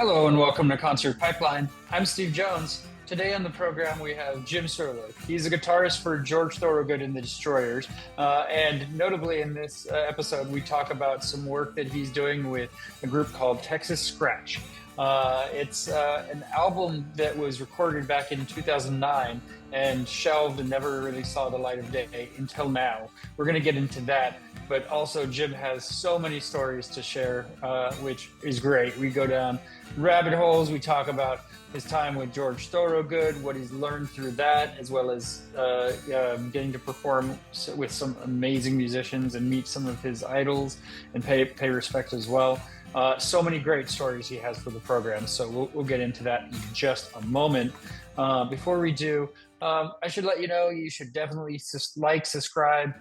Hello and welcome to Concert Pipeline. I'm Steve Jones. Today on the program we have Jim Suhler. He's a guitarist for George Thorogood and the Destroyers. And notably in this episode we talk about some work that he's doing with a group called Texas Scratch. It's an album that was recorded back in 2009 and shelved and never really saw the light of day until now. We're going to get into that. But also Jim has so many stories to share, which is great. We go down rabbit holes. We talk about his time with George Thorogood, what he's learned through that, as well as getting to perform with some amazing musicians and meet some of his idols and pay respect as well. So many great stories he has for the program. So we'll get into that in just a moment. Before we do, I should let you know, you should definitely subscribe,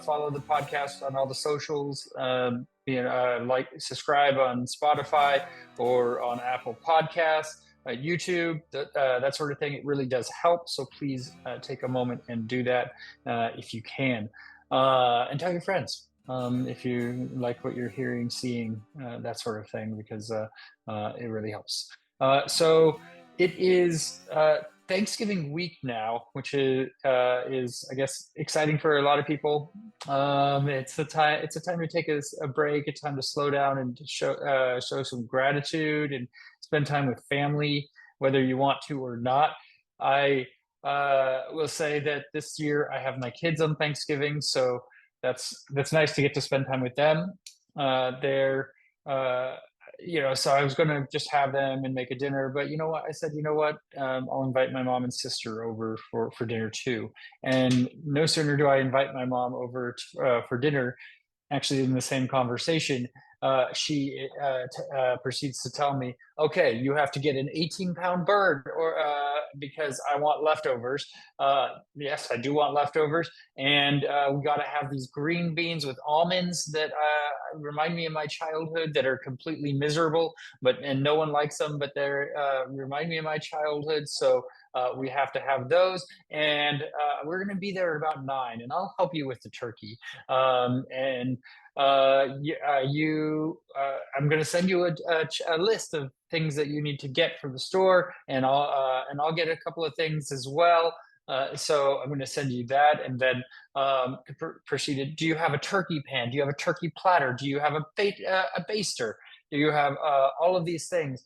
follow the podcast on all the socials, subscribe on Spotify or on Apple Podcasts, YouTube, that sort of thing. It really does help. So please take a moment and do that if you can. And tell your friends if you like what you're hearing, seeing, that sort of thing, because it really helps. So it is Thanksgiving week now, which is I guess exciting for a lot of people. It's a time to take a break, a time to slow down and to show some gratitude and spend time with family, whether you want to or not. I will say that this year I have my kids on Thanksgiving, so that's nice to get to spend time with them. So I was going to just have them and make a dinner, but you know what? I said, you know what? I'll invite my mom and sister over for dinner too. And no sooner do I invite my mom over for dinner, actually in the same conversation, she proceeds to tell me, okay, you have to get an 18-pound bird because I want leftovers. Yes, I do want leftovers. And we got to have these green beans with almonds that remind me of my childhood, that are completely miserable, and no one likes them, but they remind me of my childhood. So we have to have those. And we're going to be there at about 9, and I'll help you with the turkey. I'm going to send you a list of things that you need to get from the store, and I'll get a couple of things as well. So I'm going to send you that, and then proceeded. Do you have a turkey pan? Do you have a turkey platter? Do you have a baster? Do you have all of these things?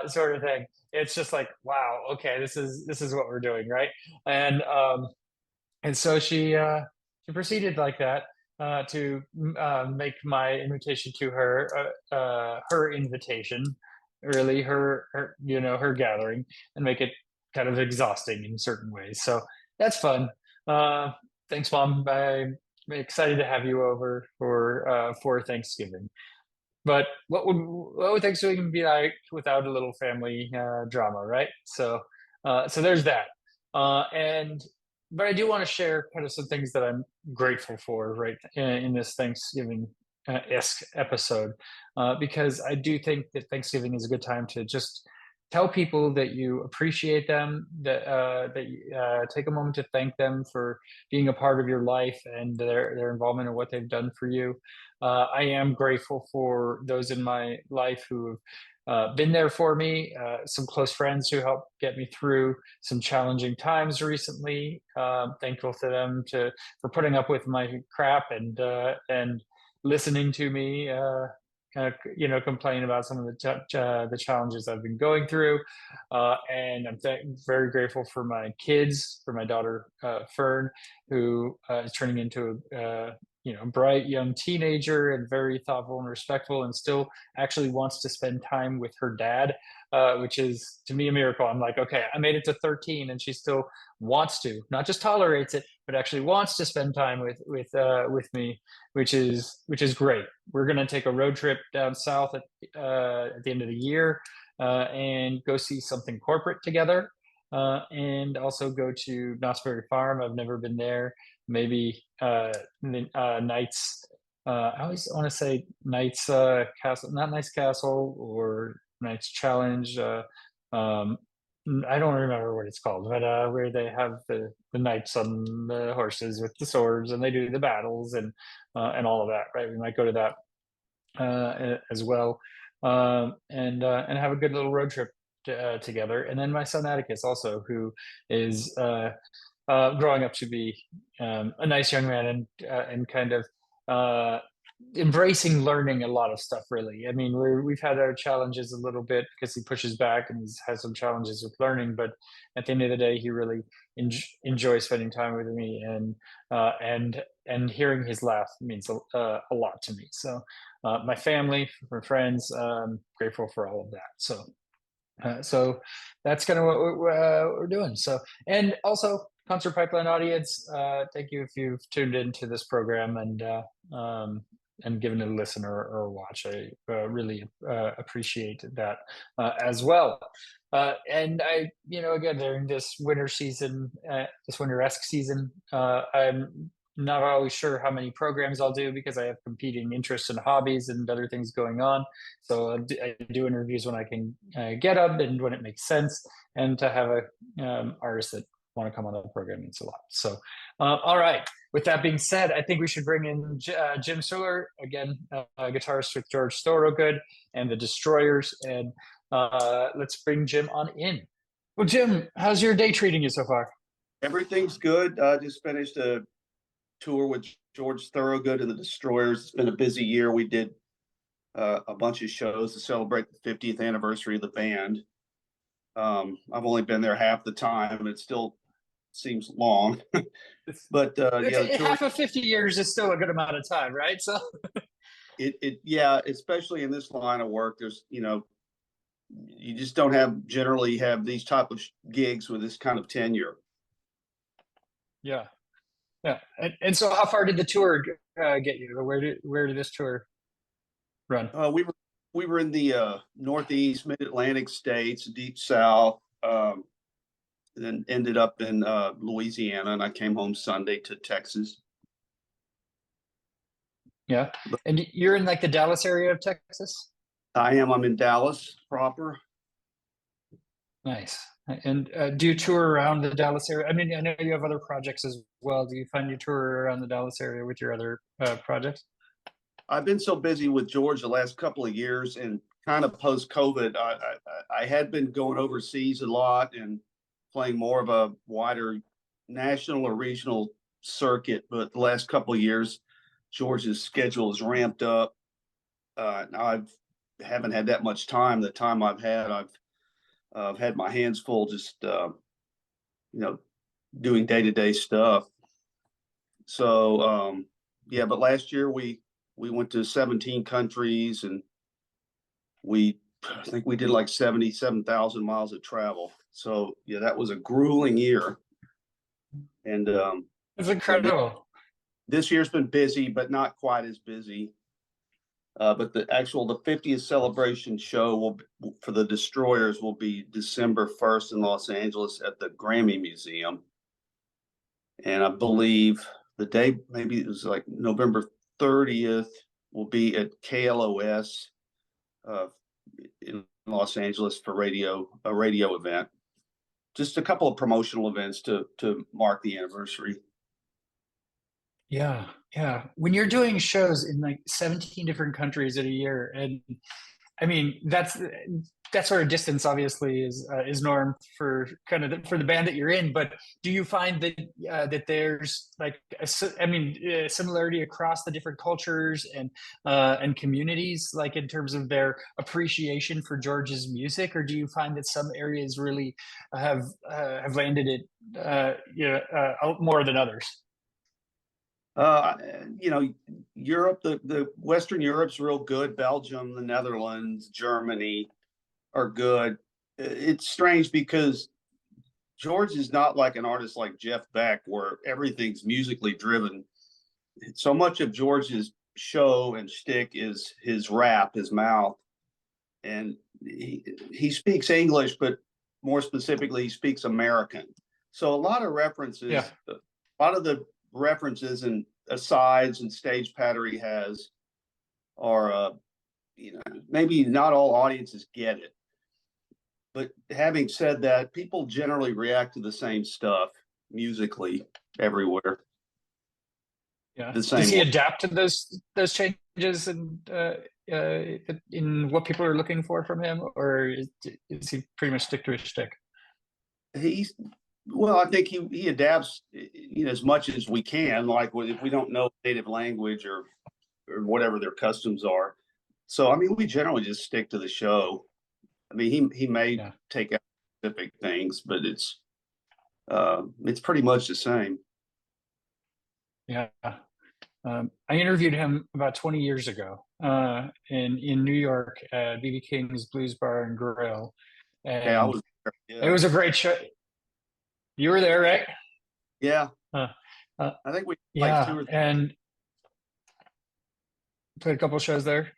Sort of thing. It's just like, wow, okay, this is what we're doing, right? And so she proceeded like that to make my invitation to her her invitation, really her gathering, and make it kind of exhausting in certain ways. So that's fun. Thanks, Mom. I'm excited to have you over for Thanksgiving. But what would Thanksgiving be like without a little family drama, right? So there's that. But I do want to share kind of some things that I'm grateful for, right, in this Thanksgiving-esque episode, because I do think that Thanksgiving is a good time to just tell people that you appreciate them, that you take a moment to thank them for being a part of your life and their involvement in what they've done for you. I am grateful for those in my life who have been there for me, some close friends who helped get me through some challenging times recently. Thankful to them for putting up with my crap and listening to me complain about some of the challenges I've been going through. And I'm very grateful for my kids, for my daughter, Fern, who is turning into a bright young teenager and very thoughtful and respectful, and still actually wants to spend time with her dad, which is to me a miracle. I'm like, okay, I made it to 13 and she still wants to, not just tolerates it, but actually wants to spend time with me, which is great. We're going to take a road trip down south at the end of the year and go see something corporate together, and also go to Knott's Berry Farm. I've never been there. Maybe Knights. I always want to say Knights Castle, not Knights Castle or Knights Challenge. I don't remember what it's called, but where they have the knights on the horses with the swords and they do the battles and all of that, right? We might go to that as well. and have a good little road trip together. And then my son Atticus also, who is growing up to be a nice young man and kind of uh, embracing learning a lot of stuff. Really, I mean, we've had our challenges a little bit because he pushes back and he's had some challenges with learning. But at the end of the day, he really enjoys spending time with me, and hearing his laugh means a lot to me. So, my family, my friends, grateful for all of that. So that's kind of what we're doing. So, and also Concert Pipeline audience, thank you if you've tuned into this program and given it a listen or a watch. I really appreciate that as well. And I, again, during this winter season, this winter-esque season, I'm not always sure how many programs I'll do because I have competing interests and hobbies and other things going on. So I do interviews when I can get them and when it makes sense. And to have a artist that want to come on the program means a lot. So, all right. With that being said, I think we should bring in Jim Suhler, again, a guitarist with George Thorogood and the Destroyers. And let's bring Jim on in. Well, Jim, how's your day treating you so far? Everything's good. I just finished a tour with George Thorogood and the Destroyers. It's been a busy year. We did a bunch of shows to celebrate the 50th anniversary of the band. I've only been there half the time. It still seems long, but half of 50 years is still a good amount of time, right? So yeah, especially in this line of work, there's you just don't generally have these type of gigs with this kind of tenure. Yeah. And so how far did the tour get you? Where did this tour run? We were in the Northeast, Mid-Atlantic states, Deep South, then ended up in Louisiana, and I came home Sunday to Texas. Yeah. And you're in like the Dallas area of Texas? I am. I'm in Dallas proper. Nice. And do you tour around the Dallas area? I mean, I know you have other projects as well. Do you find you tour around the Dallas area with your other projects? I've been so busy with George the last couple of years, and kind of post-COVID, I had been going overseas a lot and playing more of a wider national or regional circuit. But the last couple of years, George's schedule has ramped up. Now I haven't had that much time. The time I've had, I've had my hands full just doing day-to-day stuff. So yeah, but last year we went to 17 countries, and I think we did like 77,000 miles of travel. So yeah, that was a grueling year. And it's incredible. This year's been busy, but not quite as busy. But the 50th celebration show for the Destroyers will be December 1st in Los Angeles at the Grammy Museum. And I believe the day, maybe it was like November 30th, will be at KLOS in Los Angeles for a radio event. Just a couple of promotional events to mark the anniversary. Yeah. When you're doing shows in like 17 different countries in a year, and I mean that sort of distance obviously is norm for kind of for the band that you're in. But do you find that there's like similarity across the different cultures and communities, like in terms of their appreciation for George's music, or do you find that some areas really have landed it more than others? Europe, the Western Europe's real good. Belgium, the Netherlands, Germany are good. It's strange because George is not like an artist like Jeff Beck, where everything's musically driven. So much of George's show and shtick is his rap, his mouth. And he speaks English, but more specifically, he speaks American. So a lot of references, a lot of the references and asides and stage patter he has are maybe not all audiences get it, but having said that, people generally react to the same stuff musically everywhere. Yeah. The same Does he way. adapt to those changes and in what people are looking for from him, or is he pretty much stick to his stick? He's Well, I think he adapts, as much as we can. Like if we don't know native language or whatever their customs are. So I mean, we generally just stick to the show. I mean, he may Yeah. take out specific things, but it's pretty much the same. Yeah. I interviewed him about 20 years ago in New York at BB King's Blues Bar and Grill, Okay, I and was there. it Yeah, was a great show. You were there, right? yeah. Uh, uh, I think we like two yeah, or three. and played a couple shows there.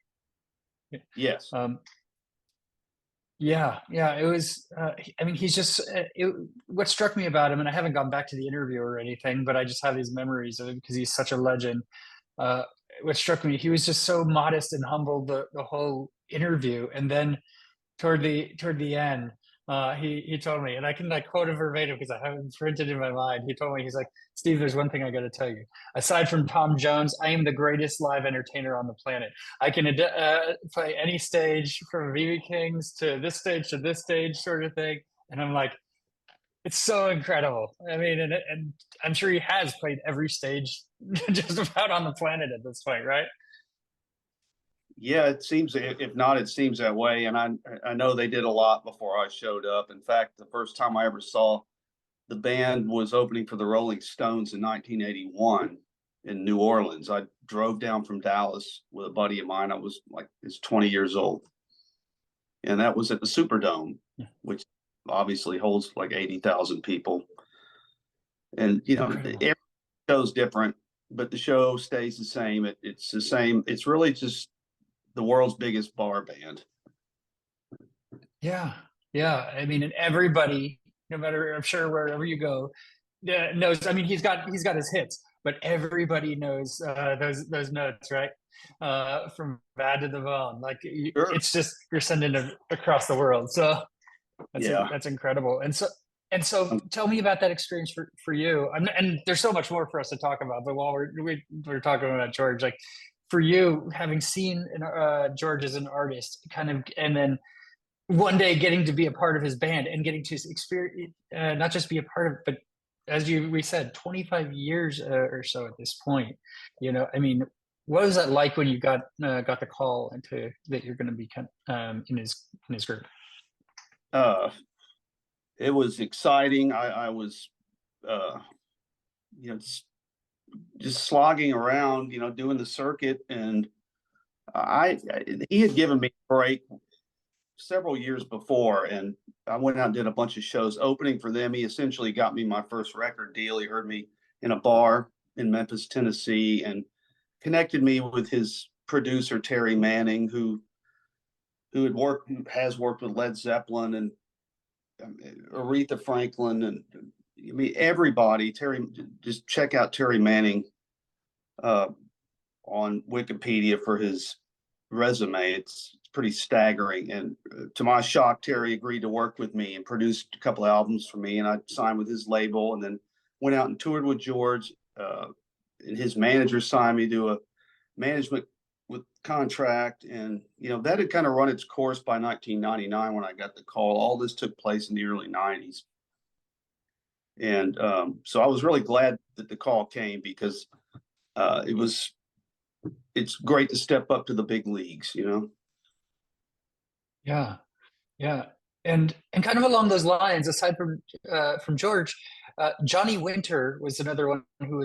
Yes. Um, yeah, yeah, it was. I mean, he's just. What struck me about him, and I haven't gone back to the interview or anything, but I just have these memories of him because he's such a legend. Uh, what struck me, he was just so modest and humble the whole interview, and then toward the end, he told me, and I can like quote it verbatim because I have it printed in my mind. He told me, he's like, Steve, there's one thing I got to tell you. Aside from Tom Jones, I am the greatest live entertainer on the planet. I can play any stage from VB Kings to this stage, sort of thing. And I'm like, it's so incredible. I mean, and I'm sure he has played every stage just about on the planet at this point, right? Yeah, it seems, if not, it seems that way. And I know they did a lot before I showed up. In fact, the first time I ever saw the band was opening for the Rolling Stones in 1981 in New Orleans. I drove down from Dallas with a buddy of mine. I was 20 years old, and that was at the Superdome, which obviously holds like 80,000 people. And Incredible. every show's different, but the show stays the same. It's the same. It's really just the world's biggest bar band. Yeah, yeah. I mean, and everybody, no matter, I'm sure wherever you go, knows. I mean, he's got his hits, but everybody knows those notes, right? From bad to the bone. Like Sure. it's just you're sending it across the world. So Yeah. that's incredible. And so, tell me about that experience for you. And there's so much more for us to talk about. But while we're talking about George, like for you, having seen George as an artist, kind of, and then one day getting to be a part of his band and getting to experience, not just be a part of, but as we said, 25 years or so at this point. I mean, what was that like when you got the call into that you're going to be in his group? Uh, it was exciting. I was, uh, just slogging around, doing the circuit, and he had given me a break several years before, and I went out and did a bunch of shows opening for them. He essentially got me my first record deal. He heard me in a bar in Memphis, Tennessee, and connected me with his producer Terry Manning, who has worked with Led Zeppelin and Aretha Franklin, and I mean everybody. Terry, just check out Terry Manning on Wikipedia for his resume. It's pretty staggering. And to my shock, Terry agreed to work with me and produced a couple of albums for me. And I signed with his label, and then went out and toured with George. And his manager signed me to a management with contract. And, that had kind of run its course by 1999 when I got the call. All this took place in the early 90s. And so I was really glad that the call came, because it's great to step up to the big leagues. Yeah, yeah, and kind of along those lines, aside from George, Johnny Winter was another one who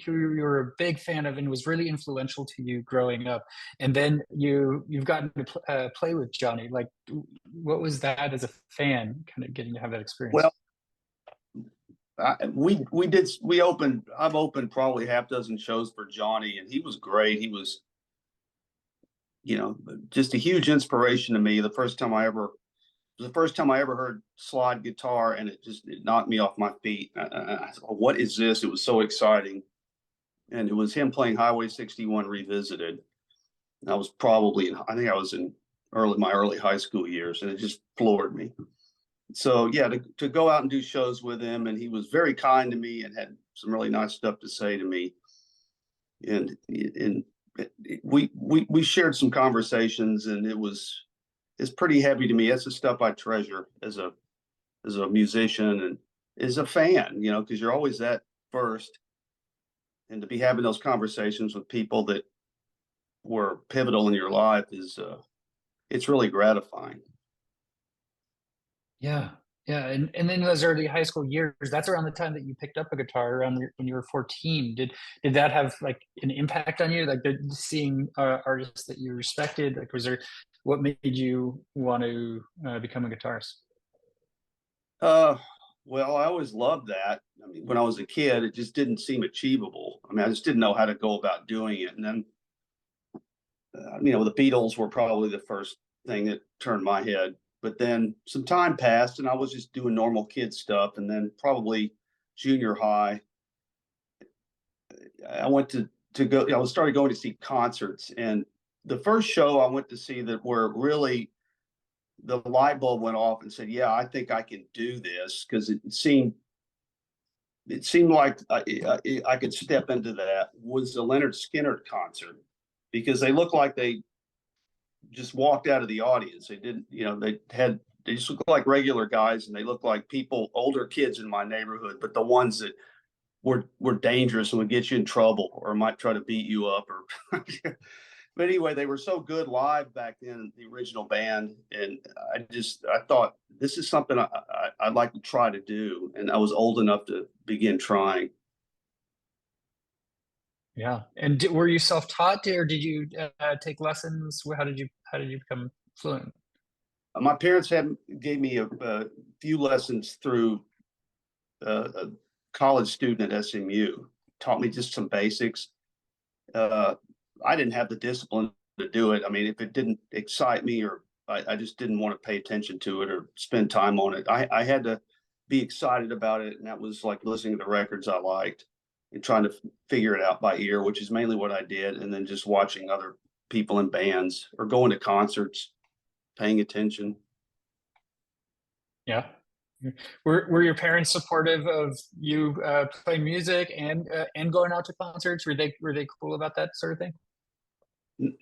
you were a big fan of and was really influential to you growing up. And then you've gotten to play with Johnny. Like, what was that as a fan, kind of getting to have that experience? Well, I've opened probably half dozen shows for Johnny, and he was great. He was, just a huge inspiration to me. The first time I ever heard slide guitar, and it knocked me off my feet. I thought, what is this? It was so exciting. And it was him playing Highway 61 Revisited. And I think I was in my early high school years, and it just floored me. So yeah, to go out and do shows with him, and he was very kind to me and had some really nice stuff to say to me. And we shared some conversations, and it's pretty heavy to me. That's the stuff I treasure as a musician and as a fan, because you're always at first, and to be having those conversations with people that were pivotal in your life is it's really gratifying. Yeah. Yeah. And then those early high school years, that's around the time that you picked up a guitar around when you were 14. Did that have like an impact on you? Like seeing artists that you respected, like what made you want to become a guitarist? Uh, well, I always loved that. I mean, when I was a kid, it just didn't seem achievable. I mean, I just didn't know how to go about doing it. And then, the Beatles were probably the first thing that turned my head. But then some time passed, and I was just doing normal kid stuff. And then probably junior high, I went to go. I was started going to see concerts, and the first show I went to see that where really the light bulb went off and said, "Yeah, I think I can do this," because it seemed like I could step into that. Was the Leonard Skinner concert, because they looked like they just walked out of the audience. They didn't, they just looked like regular guys, and they looked like people, older kids in my neighborhood, but the ones that were dangerous and would get you in trouble or might try to beat you up or but anyway, they were so good live back then, the original band, and I thought this is something I'd like to try to do, and I was old enough to begin trying. Yeah. And were you self-taught, or did you take lessons? How did you become fluent? My parents gave me a few lessons through a college student at SMU, taught me just some basics. I didn't have the discipline to do it. I mean, if it didn't excite me, or I just didn't want to pay attention to it or spend time on it, I had to be excited about it. And that was like listening to the records I liked and trying to figure it out by ear, which is mainly what I did. And then just watching other people in bands or going to concerts, paying attention. Yeah. Were your parents supportive of you playing music and going out to concerts? Were they cool about that sort of thing?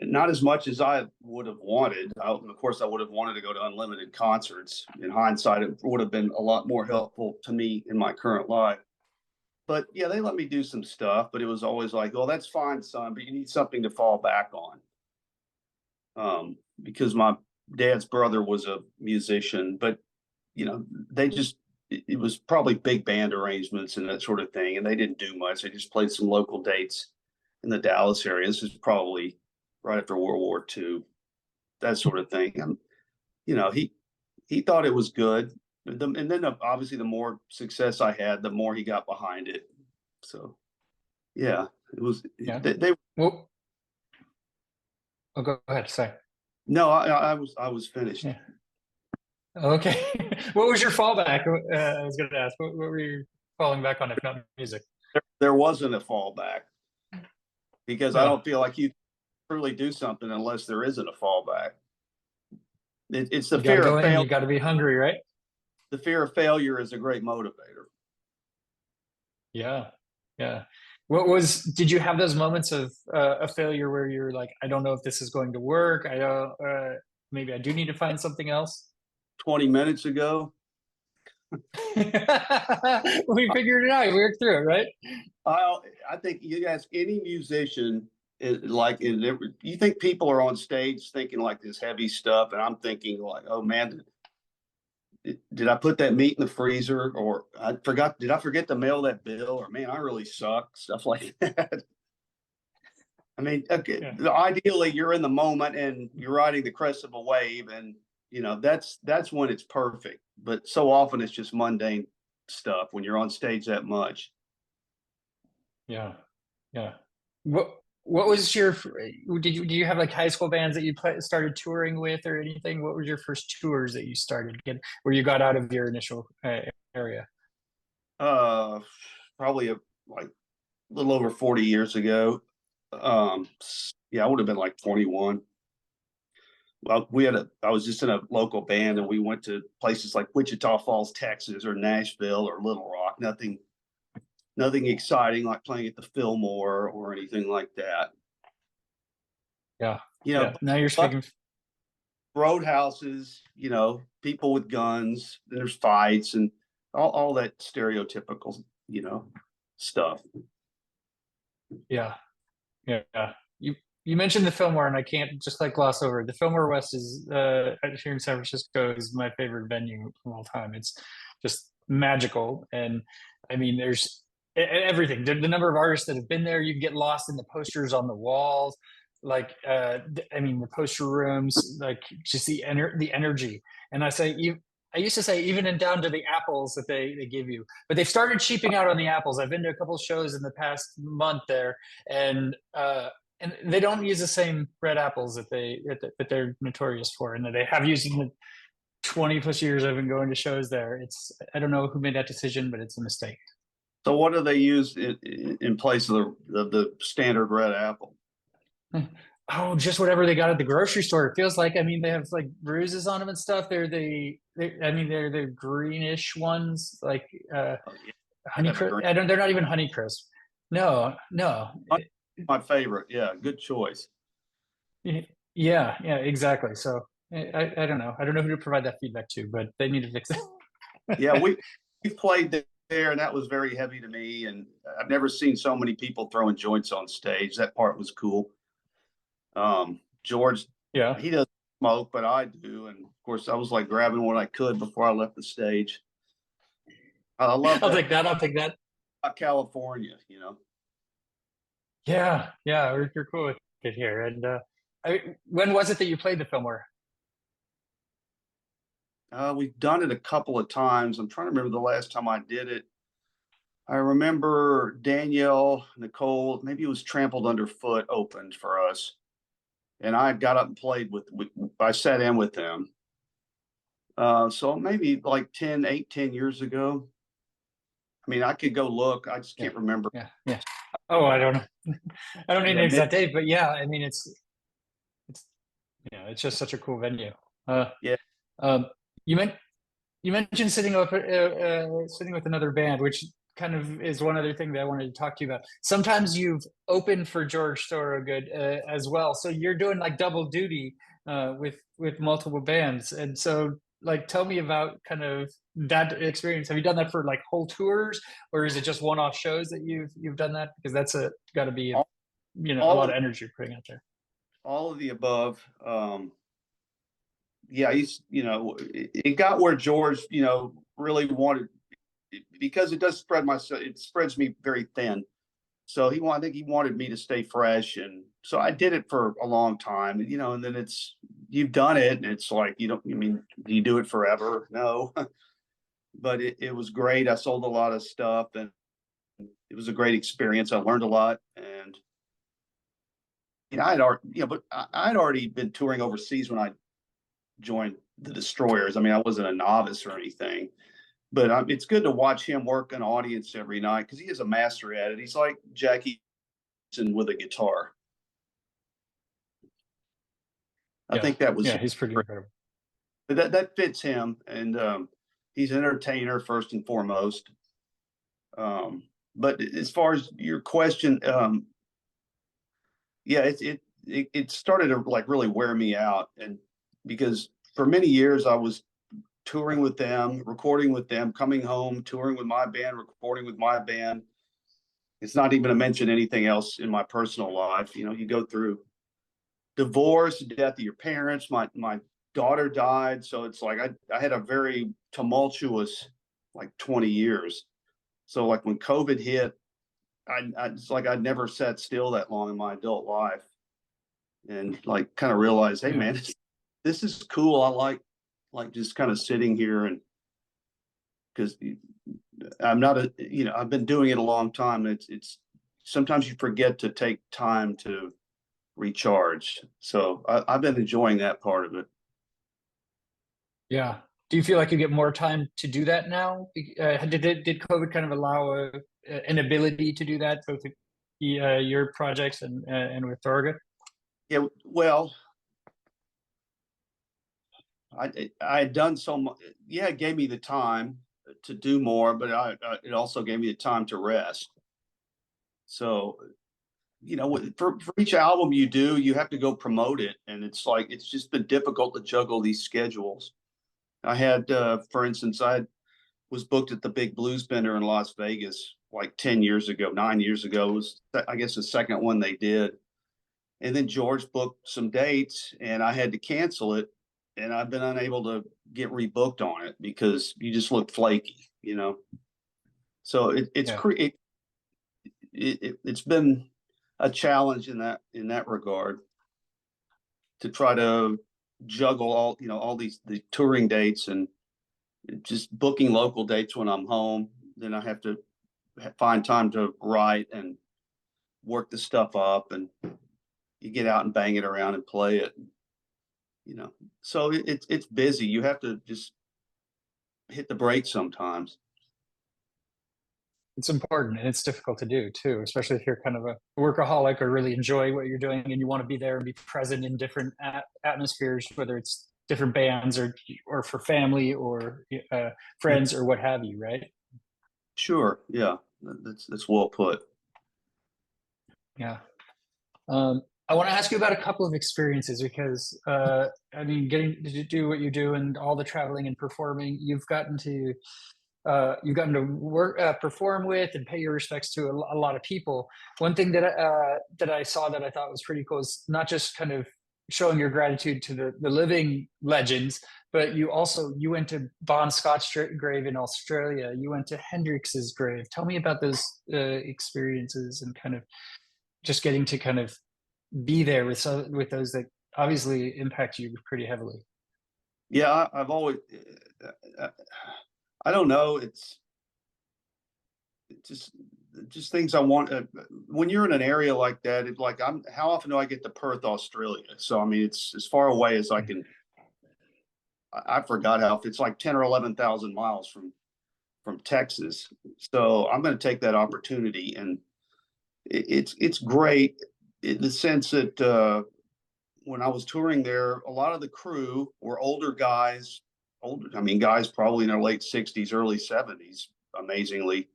Not as much as I would have wanted. Of course, I would have wanted to go to unlimited concerts. In hindsight, it would have been a lot more helpful to me in my current life. But yeah, they let me do some stuff, but it was always like, "Oh, that's fine, son, but you need something to fall back on." Because my dad's brother was a musician, but they just it was probably big band arrangements and that sort of thing, and they didn't do much. They just played some local dates in the Dallas area. This is probably right after World War II, that sort of thing. And he thought it was good, and then obviously the more success I had, the more he got behind it. So yeah, it was Yeah. they Well, oh, go ahead. Sorry. no, I was finished. Yeah. Okay. What was your fallback? I was going to ask. What were you falling back on if not music? There wasn't a fallback, because I No. don't feel like you truly do something unless there isn't a fallback. It's the You got to fear go of in. failure. You got to be hungry, right? The fear of failure is a great motivator. Yeah. Yeah. Did you have those moments of a failure where you're like, I don't know if this is going to work. I don't, maybe I do need to find something else. 20 minutes ago, We figured it out. We worked through it, right? I think you ask any musician, you think people are on stage thinking like this heavy stuff, and I'm thinking like, oh man, did I put that meat in the freezer, or did I forget to mail that bill, or man, I really suck, stuff like that. I mean, okay, Yeah. ideally you're in the moment and you're riding the crest of a wave, and that's when it's perfect. But so often it's just mundane stuff when you're on stage that much. Yeah. Yeah. What was your did you have like high school bands that you started touring with or anything? What were your first tours that you started where you got out of your initial area? Uh, Probably like a little over 40 years ago. Yeah, I would have been like 21. Well, I was just in a local band, and we went to places like Wichita Falls, Texas, or Nashville, or Little Rock. Nothing exciting like playing at the Fillmore or anything like that. Yeah. You know, Yeah. Now you're but speaking. roadhouses, people with guns, there's fights and all that stereotypical, stuff. Yeah. Yeah. You mentioned the Fillmore, and I can't just like gloss over it. The Fillmore West is here in San Francisco is my favorite venue of all time. It's just magical, and I mean, there's everything. The number of artists that have been there, you get lost in the posters on the walls. Like, I mean, the poster rooms, like just the energy. And I used to say even in down to the apples that they give you, but they've started cheaping out on the apples. I've been to a couple of shows in the past month there, and they don't use the same red apples that they're notorious for, and that they have used in the 20 plus years I've been going to shows there. It's I don't know who made that decision, but it's a mistake. So what do they use in place of the standard red apple? Oh, just whatever they got at the grocery store. It feels like, I mean, they have like bruises on them and stuff. I mean, they're the greenish ones, like Oh, yeah, Honey have a Crisp. green. They're not even Honey Crisp. No, no. My favorite. Yeah, good choice. Yeah, yeah, exactly. So I don't know. I don't know who to provide that feedback to, but they need to fix Yeah, it. we played there, and that was very heavy to me. And I've never seen so many people throwing joints on stage. That part was cool. George, Yeah, he doesn't smoke, but I do, and of course, I was like grabbing what I could before I left the stage. I love I'll that take that. I'll take that. about California. Yeah, yeah, we're cool with it here. And when was it that you played the Fillmore? We've done it a couple of times. I'm trying to remember the last time I did it. I remember Danielle, Nicole, maybe it was Trampled Underfoot opened for us. And I got up and played I sat in with them. So maybe like 10 years ago. I mean, I could go look. I just Yeah, can't remember. yeah. Oh, I don't know. I don't need Yeah, an exact date, but yeah, I mean, it's it's just such a cool venue. Uh, yeah. um, you meant you mentioned sitting with another band, which kind of is one other thing that I wanted to talk to you about. Sometimes you've opened for George Thorogood as well, so you're doing like double duty with multiple bands. And so, like, tell me about kind of that experience. Have you done that for like whole tours, or is it just one-off shows that you've done that? Because that's got to be All, a all lot of of energy you're putting out there. all of the above. Yeah, it got where George, really wanted, because it does it spreads me very thin. So I think he wanted me to stay fresh. And so I did it for a long time, and then you've done it, and it's like, I mean, do you do it forever? No, but it was great. I sold a lot of stuff, and it was a great experience. I learned a lot. And, I'd already been touring overseas when I joined the Destroyers. I mean, I wasn't a novice or anything, but it's good to watch him work an audience every night, because he is a master at it. He's like Jackie with a guitar. I Yeah, think that was yeah, he's pretty incredible. that fits him, and he's an entertainer first and foremost. But as far as your question, yeah, it started to like really wear me out, and because for many years I was touring with them, recording with them, coming home, touring with my band, recording with my band. It's not even to mention anything else in my personal life. You go through divorce, death of your parents. My daughter died, so it's like I had a very tumultuous like 20 years. So like when COVID hit, it's like I'd never sat still that long in my adult life, and like kind of realized, hey Yeah, man, this is cool. I like just kind of sitting here, and because I'm not I've been doing it a long time. It's sometimes you forget to take time to recharge. So I've been enjoying that part of it. yeah. Do you feel like you get more time to do that now? Did COVID kind of allow an ability to do that both with your projects and with Thorogood? Yeah, well, I had done so much. Yeah, it gave me the time to do more, but it also gave me the time to rest. So for each album you do, you have to go promote it. And it's just been difficult to juggle these schedules. I had, for instance, was booked at the Big Blues Bender in Las Vegas like 10 years ago, 9 years ago. It was, I guess, the second one they did. And then George booked some dates and I had to cancel it. And I've been unable to get rebooked on it because you just look flaky, So Yeah. it's been a challenge in that regard to try to juggle all the touring dates and just booking local dates when I'm home. Then I have to find time to write and work the stuff up, and you get out and bang it around and play it. So it's busy. You have to just hit the brakes sometimes. It's important and it's difficult to do too, especially if you're kind of a workaholic or really enjoy what you're doing and you want to be there and be present in different atmospheres, whether it's different bands or for family or friends or what have you, right? Sure. Yeah. That's well put. Yeah. I want to ask you about a couple of experiences because, I mean, getting to do what you do and all the traveling and performing, you've gotten to work, perform with, and pay your respects to a lot of people. One thing that I saw that I thought was pretty cool is not just kind of showing your gratitude to the living legends, but you went to Bon Scott's grave in Australia. You went to Hendrix's grave. Tell me about those experiences and kind of just getting to kind of be there with those that obviously impact you pretty heavily. Yeah, I've always, I don't know. It's just things I want. When you're in an area like that, it's like how often do I get to Perth, Australia? So I mean, it's as far away as I can. I forgot how it's like 10 or 11,000 miles from Texas. So I'm going to take that opportunity, and it's great in the sense that when I was touring there, a lot of the crew were older guys, I mean, guys probably in their late 60s, early 70s, amazingly.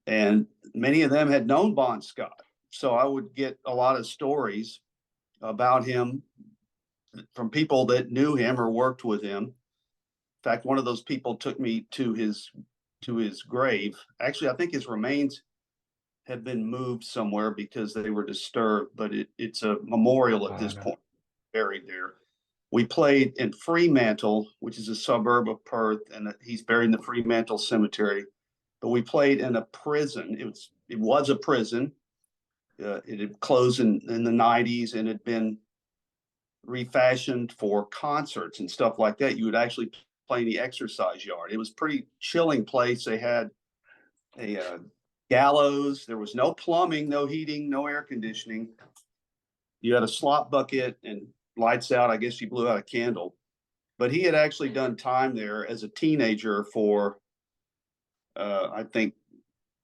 And many of them had known Bon Scott. So I would get a lot of stories about him from people that knew him or worked with him. In fact, one of those people took me to his grave. Actually, I think his remains have been moved somewhere because they were disturbed, but it's a memorial at this point, buried there. We played in Fremantle, which is a suburb of Perth, and he's buried in the Fremantle Cemetery. But we played in a prison. It was a prison. It had closed in the 90s and had been refashioned for concerts and stuff like that. You would actually play in the exercise yard. It was a pretty chilling place. They had a gallows. There was no plumbing, no heating, no air conditioning. You had a slop bucket and lights out. I guess you blew out a candle. But he had actually done time there as a teenager for, I think,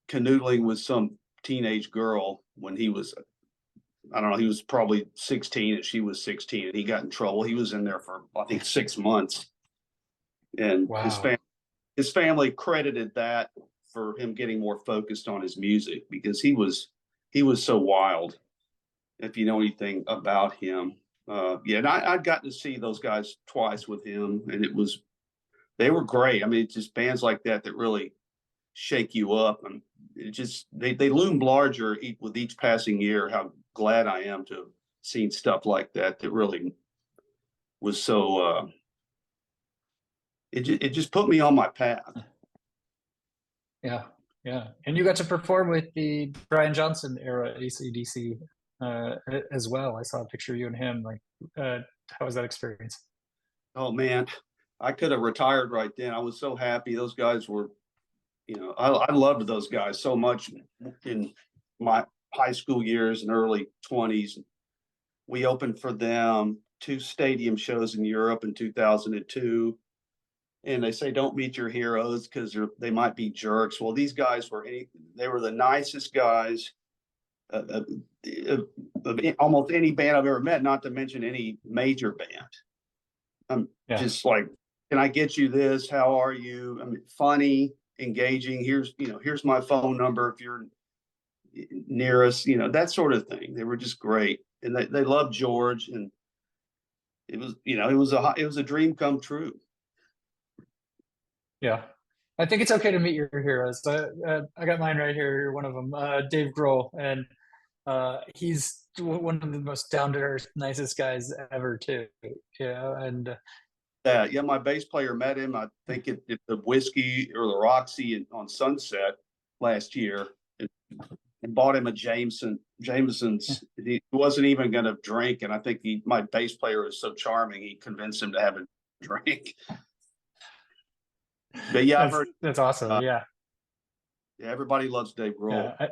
canoodling with some teenage girl when he was, I don't know, he was probably 16 and she was 16, and he got in trouble. He was in there for, I think, 6 months. And Wow. his family credited that for him getting more focused on his music, because he was so wild. If you know anything about him, yeah, and I'd gotten to see those guys twice with him, and they were great. I mean, it's just bands like that really shake you up, and it just they loomed larger with each passing year. How glad I am to have seen stuff like that really was so. It just put me on my path. Yeah, yeah. And you got to perform with the Brian Johnson era AC/DC as well. I saw a picture of you and him. Like, how was that experience? Oh man, I could have retired right then. I was so happy. Those guys were, I loved those guys so much in my high school years and early 20s. We opened for them 2 stadium shows in Europe in 2002. And they say, don't meet your heroes because they might be jerks. Well, these guys they were the nicest guys of almost any band I've ever met, not to mention any major band. I'm just like, can I get you this? How are you? I mean, funny, engaging. Here's my phone number. If you're near us, you know, that sort of thing. They were just great, and they loved George, and it was, you know, it was a dream come true. Yeah. I think it's okay to meet your heroes. I got mine right here. You're one of them, Dave Grohl, and he's one of the most down to earth, nicest guys ever, too. Yeah, and Yeah, my bass player met him, I think at the Whiskey or the Roxy on Sunset last year, and bought him a Jameson's. He wasn't even going to drink, and I think my bass player was so charming, he convinced him to have a drink. But yeah, I've heard. that's awesome. Yeah, Yeah, everybody loves Dave Grohl. yeah.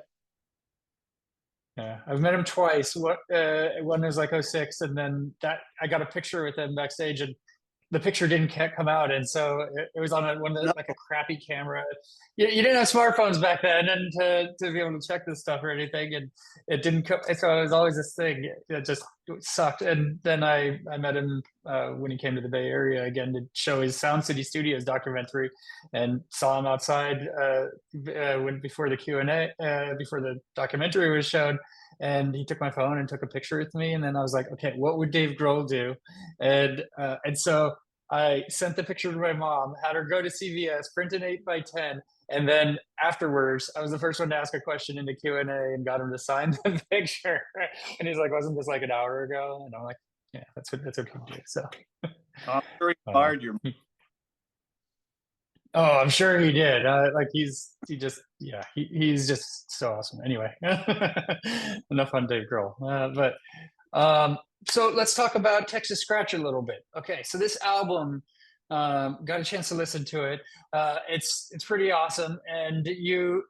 Yeah, I've met him twice. One was like '06, and then that I got a picture with him backstage, and the picture didn't come out, and so it was on one of the, No, like a crappy camera. You didn't have smartphones back then, and to be able to check this stuff or anything, and it didn't come. So it was always this thing. It just sucked. And then I met him when he came to the Bay Area again to show his Sound City Studios documentary, and saw him outside before the Q&A before the documentary was shown. And he took my phone and took a picture with me, and then I was like, okay, what would Dave Grohl do? And so I sent the picture to my mom, had her go to CVS, print an 8x10, and then afterwards, I was the first one to ask a question in the Q&A and got him to sign the picture. And he's like, "Wasn't this like an hour ago?" And I'm like, "Yeah, that's what he did." So I'm sure he fired your. oh, I'm sure he did. Like he's just so awesome. Anyway, enough on Dave Grohl. So let's talk about Texas Scratch a little bit. Okay, so this album, got a chance to listen to it. It's pretty awesome, and it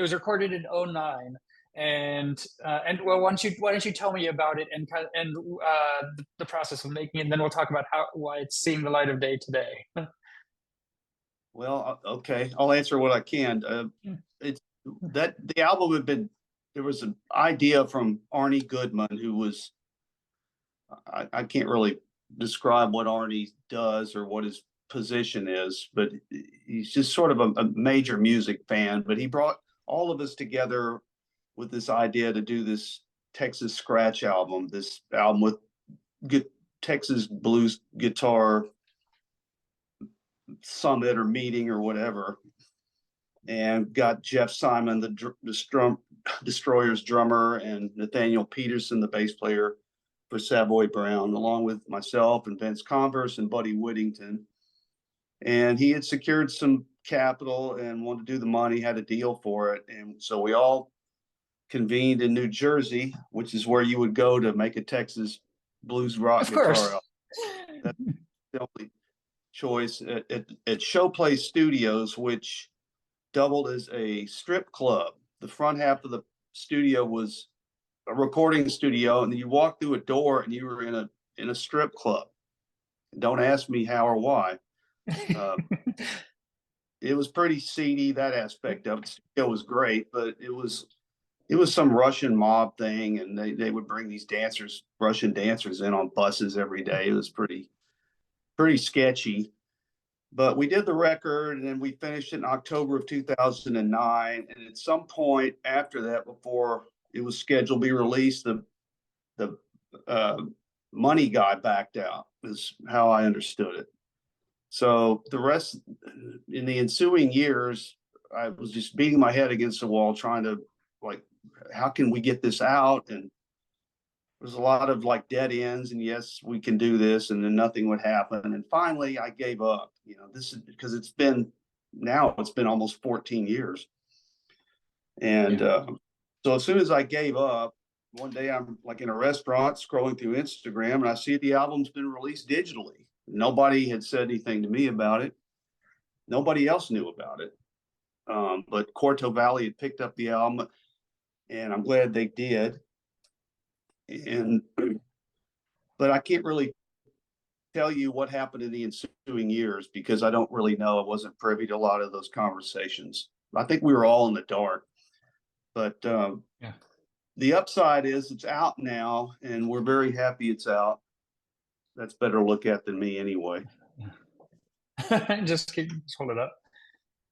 was recorded in '09. And well, why don't you tell me about it and the process of making it, and then we'll talk about why it's seeing the light of day today. Well, okay, I'll answer what I can. It's that the album had been. There was an idea from Arnie Goodman, who was. I can't really describe what Arnie does or what his position is, but he's just sort of a major music fan. But he brought all of us together with this idea to do this Texas Scratch album, this album with Texas blues guitar summit or meeting or whatever, and got Jeff Simon, the Destroyers drummer, and Nathaniel Peterson, the bass player for Savoy Brown, along with myself and Vince Converse and Buddy Whittington. And he had secured some capital and wanted to do the money, had a deal for it. And so we all convened in New Jersey, which is where you would go to make a Texas blues rock guitar album. That's the only choice at Showplace Studios, which doubled as a strip club. The front half of the studio was a recording studio, and then you walk through a door and you were in a strip club. Don't ask me how or why. It was pretty seedy, that aspect of it. It was great, but it was some Russian mob thing, and they would bring these Russian dancers in on buses every day. It was pretty sketchy. But we did the record, and then we finished it in October of 2009. And at some point after that, before it was scheduled to be released, the money guy backed out, is how I understood it. So the rest, in the ensuing years, I was just beating my head against the wall, trying to, like, how can we get this out? And there's a lot of like dead ends, and yes, we can do this, and then nothing would happen. And finally I gave up. This is because it's been almost 14 years. And so as soon as I gave up, one day I'm like in a restaurant scrolling through Instagram, and I see the album's been released digitally. Nobody had said anything to me about it. Nobody else knew about it. But Quarto Valley had picked up the album, and I'm glad they did. But I can't really tell you what happened in the ensuing years because I don't really know. I wasn't privy to a lot of those conversations. I think we were all in the dark. But the upside is it's out now, and we're very happy it's out. That's better to look at than me anyway. just hold it up.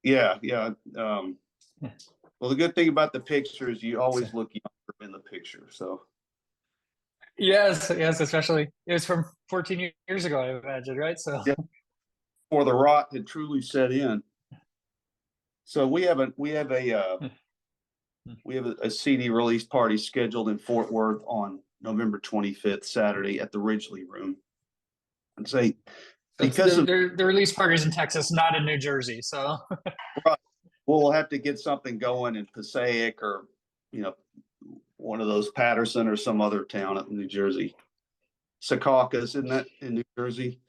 Yeah. Well, the good thing about the picture is you always look younger in the picture. So Yes, yes, especially it was from 14 years ago, I imagine, right? So yeah, before the rot had truly set in. So we have a CD release party scheduled in Fort Worth on November 25th, Saturday at the Ridgely Room. And say that's because of the release parties in Texas, not in New Jersey. So we'll have to get something going in Passaic or one of those Patterson or some other town up in New Jersey. Secaucus, isn't that in New Jersey?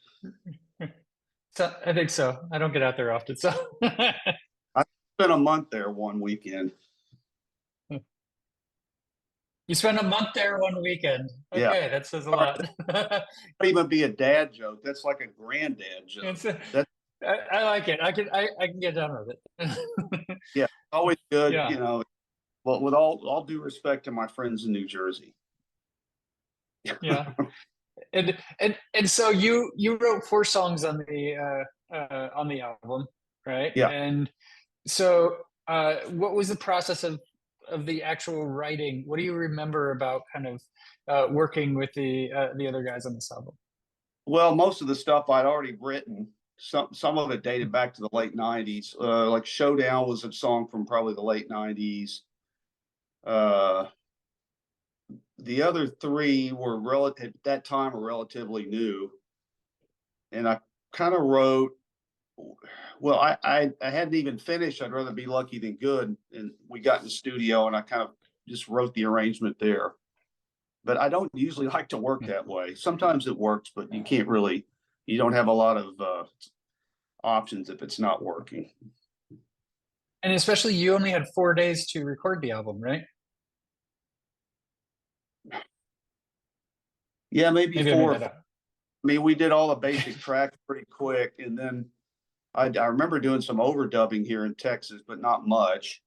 so I think so. I don't get out there often, so I spent a month there one weekend. you spent a month there one weekend. Yeah, Okay, that says a lot. not even be a dad joke. That's like a granddad joke. That's I like it. I can get done with it. yeah, always good. Yeah. But with all due respect to my friends in New Jersey. Yeah. And so you wrote 4 songs on the album, right? Yeah. And so what was the process of the actual writing? What do you remember about kind of working with the other guys on this album? Well, most of the stuff I'd already written. Some of it dated back to the late '90s. Like "Showdown" was a song from probably the late '90s. The other three were at that time were relatively new, and I kind of wrote. Well, I hadn't even finished. I'd rather be lucky than good, and we got in the studio, and I kind of just wrote the arrangement there. But I don't usually like to work that way. Sometimes it works, but you can't really. You don't have a lot of options if it's not working. And especially you only had 4 days to record the album, right? Yeah, maybe Maybe I made four. that up. I mean, we did all the basic tracks pretty quick, and then I remember doing some overdubbing here in Texas, but not much.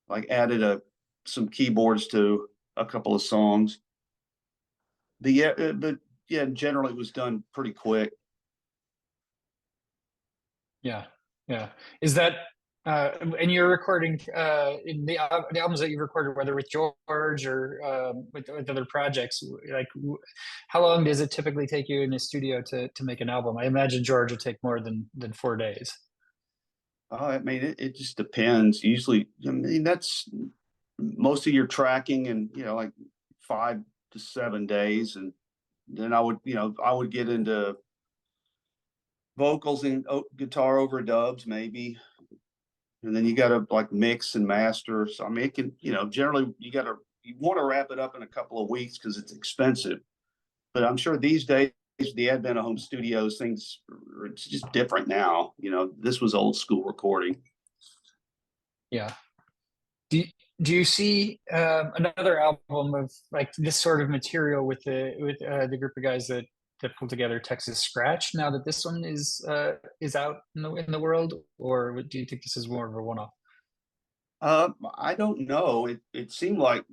Like added some keyboards to a couple of songs. But yeah, generally it was done pretty quick. Yeah, yeah. Is that and you're recording in the albums that you've recorded, whether with George or with other projects, like how long does it typically take you in the studio to make an album? I imagine George would take more than 4 days. I mean, it just depends. Usually, I mean, that's most of your tracking and, like 5 to 7 days. And then I would get into vocals and guitar overdubs maybe. And then you got to like mix and master. So, I mean, it can, generally you want to wrap it up in a couple of weeks because it's expensive. But I'm sure these days, the advent of home studios, it's just different now. This was old school recording. Yeah. Do you see another album of like this sort of material with the group of guys that pulled together Texas Scratch now that this one is out in the world, or do you think this is more of a one-off? I don't know. It seemed like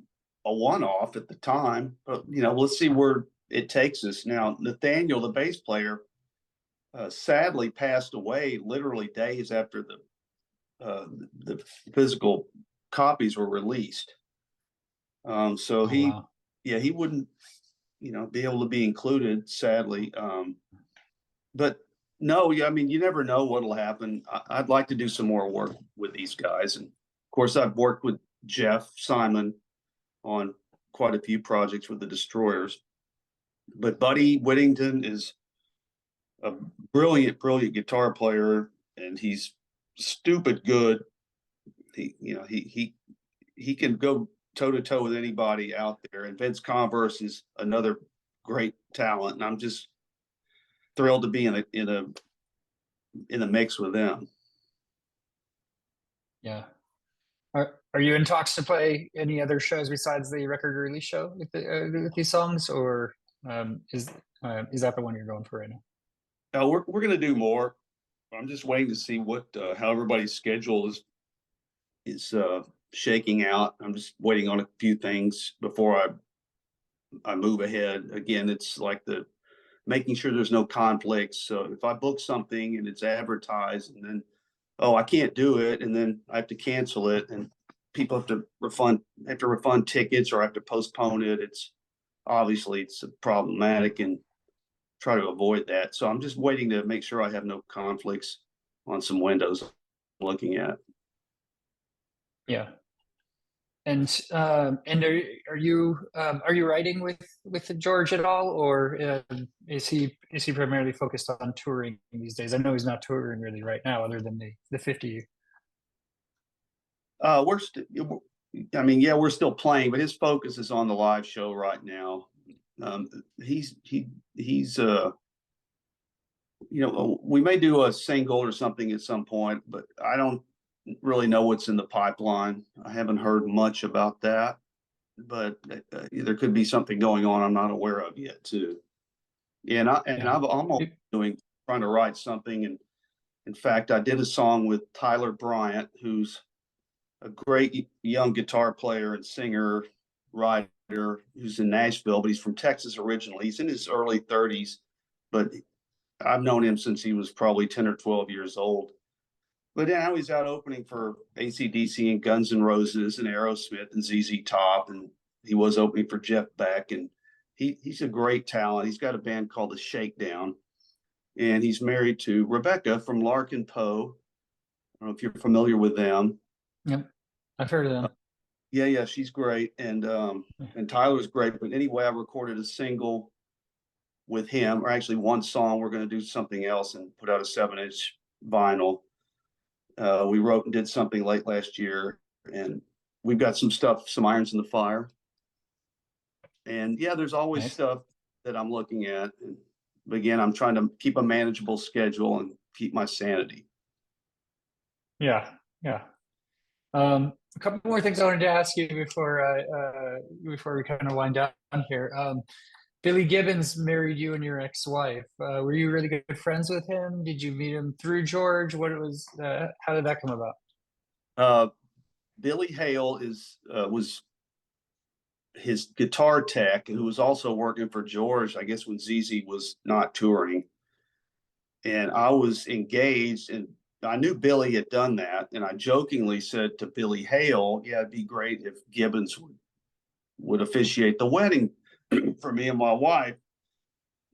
a one-off at the time, but let's see where it takes us. Now, Nathaniel, the bass player, sadly passed away literally days after the physical copies were released. So Oh, wow. he wouldn't, be able to be included, sadly. But no, yeah, I mean, you never know what'll happen. I'd like to do some more work with these guys, and of course, I've worked with Jeff Simon on quite a few projects with the Destroyers. But Buddy Whittington is a brilliant, brilliant guitar player, and he's stupid good. He can go toe to toe with anybody out there. And Vince Converse is another great talent, and I'm just thrilled to be in the mix with them. Yeah. Are you in talks to play any other shows besides the record release show with these songs, or is that the one you're going for right now? Now we're going to do more. I'm just waiting to see how everybody's schedule is shaking out. I'm just waiting on a few things before I move ahead. Again, it's like making sure there's no conflicts. So if I book something and it's advertised and then, oh, I can't do it, and then I have to cancel it, and people have to refund tickets or have to postpone it. It's problematic, and try to avoid that. So I'm just waiting to make sure I have no conflicts on some windows I'm looking at. Yeah. And are you writing with George at all, or is he primarily focused on touring these days? I know he's not touring really right now, other than the 50. We're still, I mean, yeah, we're still playing, but his focus is on the live show right now. He's we may do a single or something at some point, but I don't really know what's in the pipeline. I haven't heard much about that, but there could be something going on I'm not aware of yet too. Yeah, I'm almost trying to write something, and in fact, I did a song with Tyler Bryant, who's a great young guitar player and singer, writer, who's in Nashville, but he's from Texas originally. He's in his early 30s, but I've known him since he was probably 10 or 12 years old. But now he's out opening for AC/DC and Guns N' Roses and Aerosmith and ZZ Top, and he was opening for Jeff Beck. And he's a great talent. He's got a band called The Shakedown, and he's married to Rebecca from Larkin Poe. I don't know if you're familiar with them. Yep, I've heard of them. Yeah, she's great, and Tyler's great. But anyway, I recorded a single with him, or actually one song. We're going to do something else and put out a 7-inch vinyl. We wrote and did something late last year, and we've got some irons in the fire. And yeah, there's always stuff that I'm looking at. But again, I'm trying to keep a manageable schedule and keep my sanity. Yeah. A couple more things I wanted to ask you before we kind of wind down here. Billy Gibbons married you and your ex-wife. Were you really good friends with him? Did you meet him through George? How did that come about? Billy Hale was his guitar tech, who was also working for George, I guess, when ZZ was not touring. And I was engaged, and I knew Billy had done that. And I jokingly said to Billy Hale, yeah, it'd be great if Gibbons would officiate the wedding for me and my wife.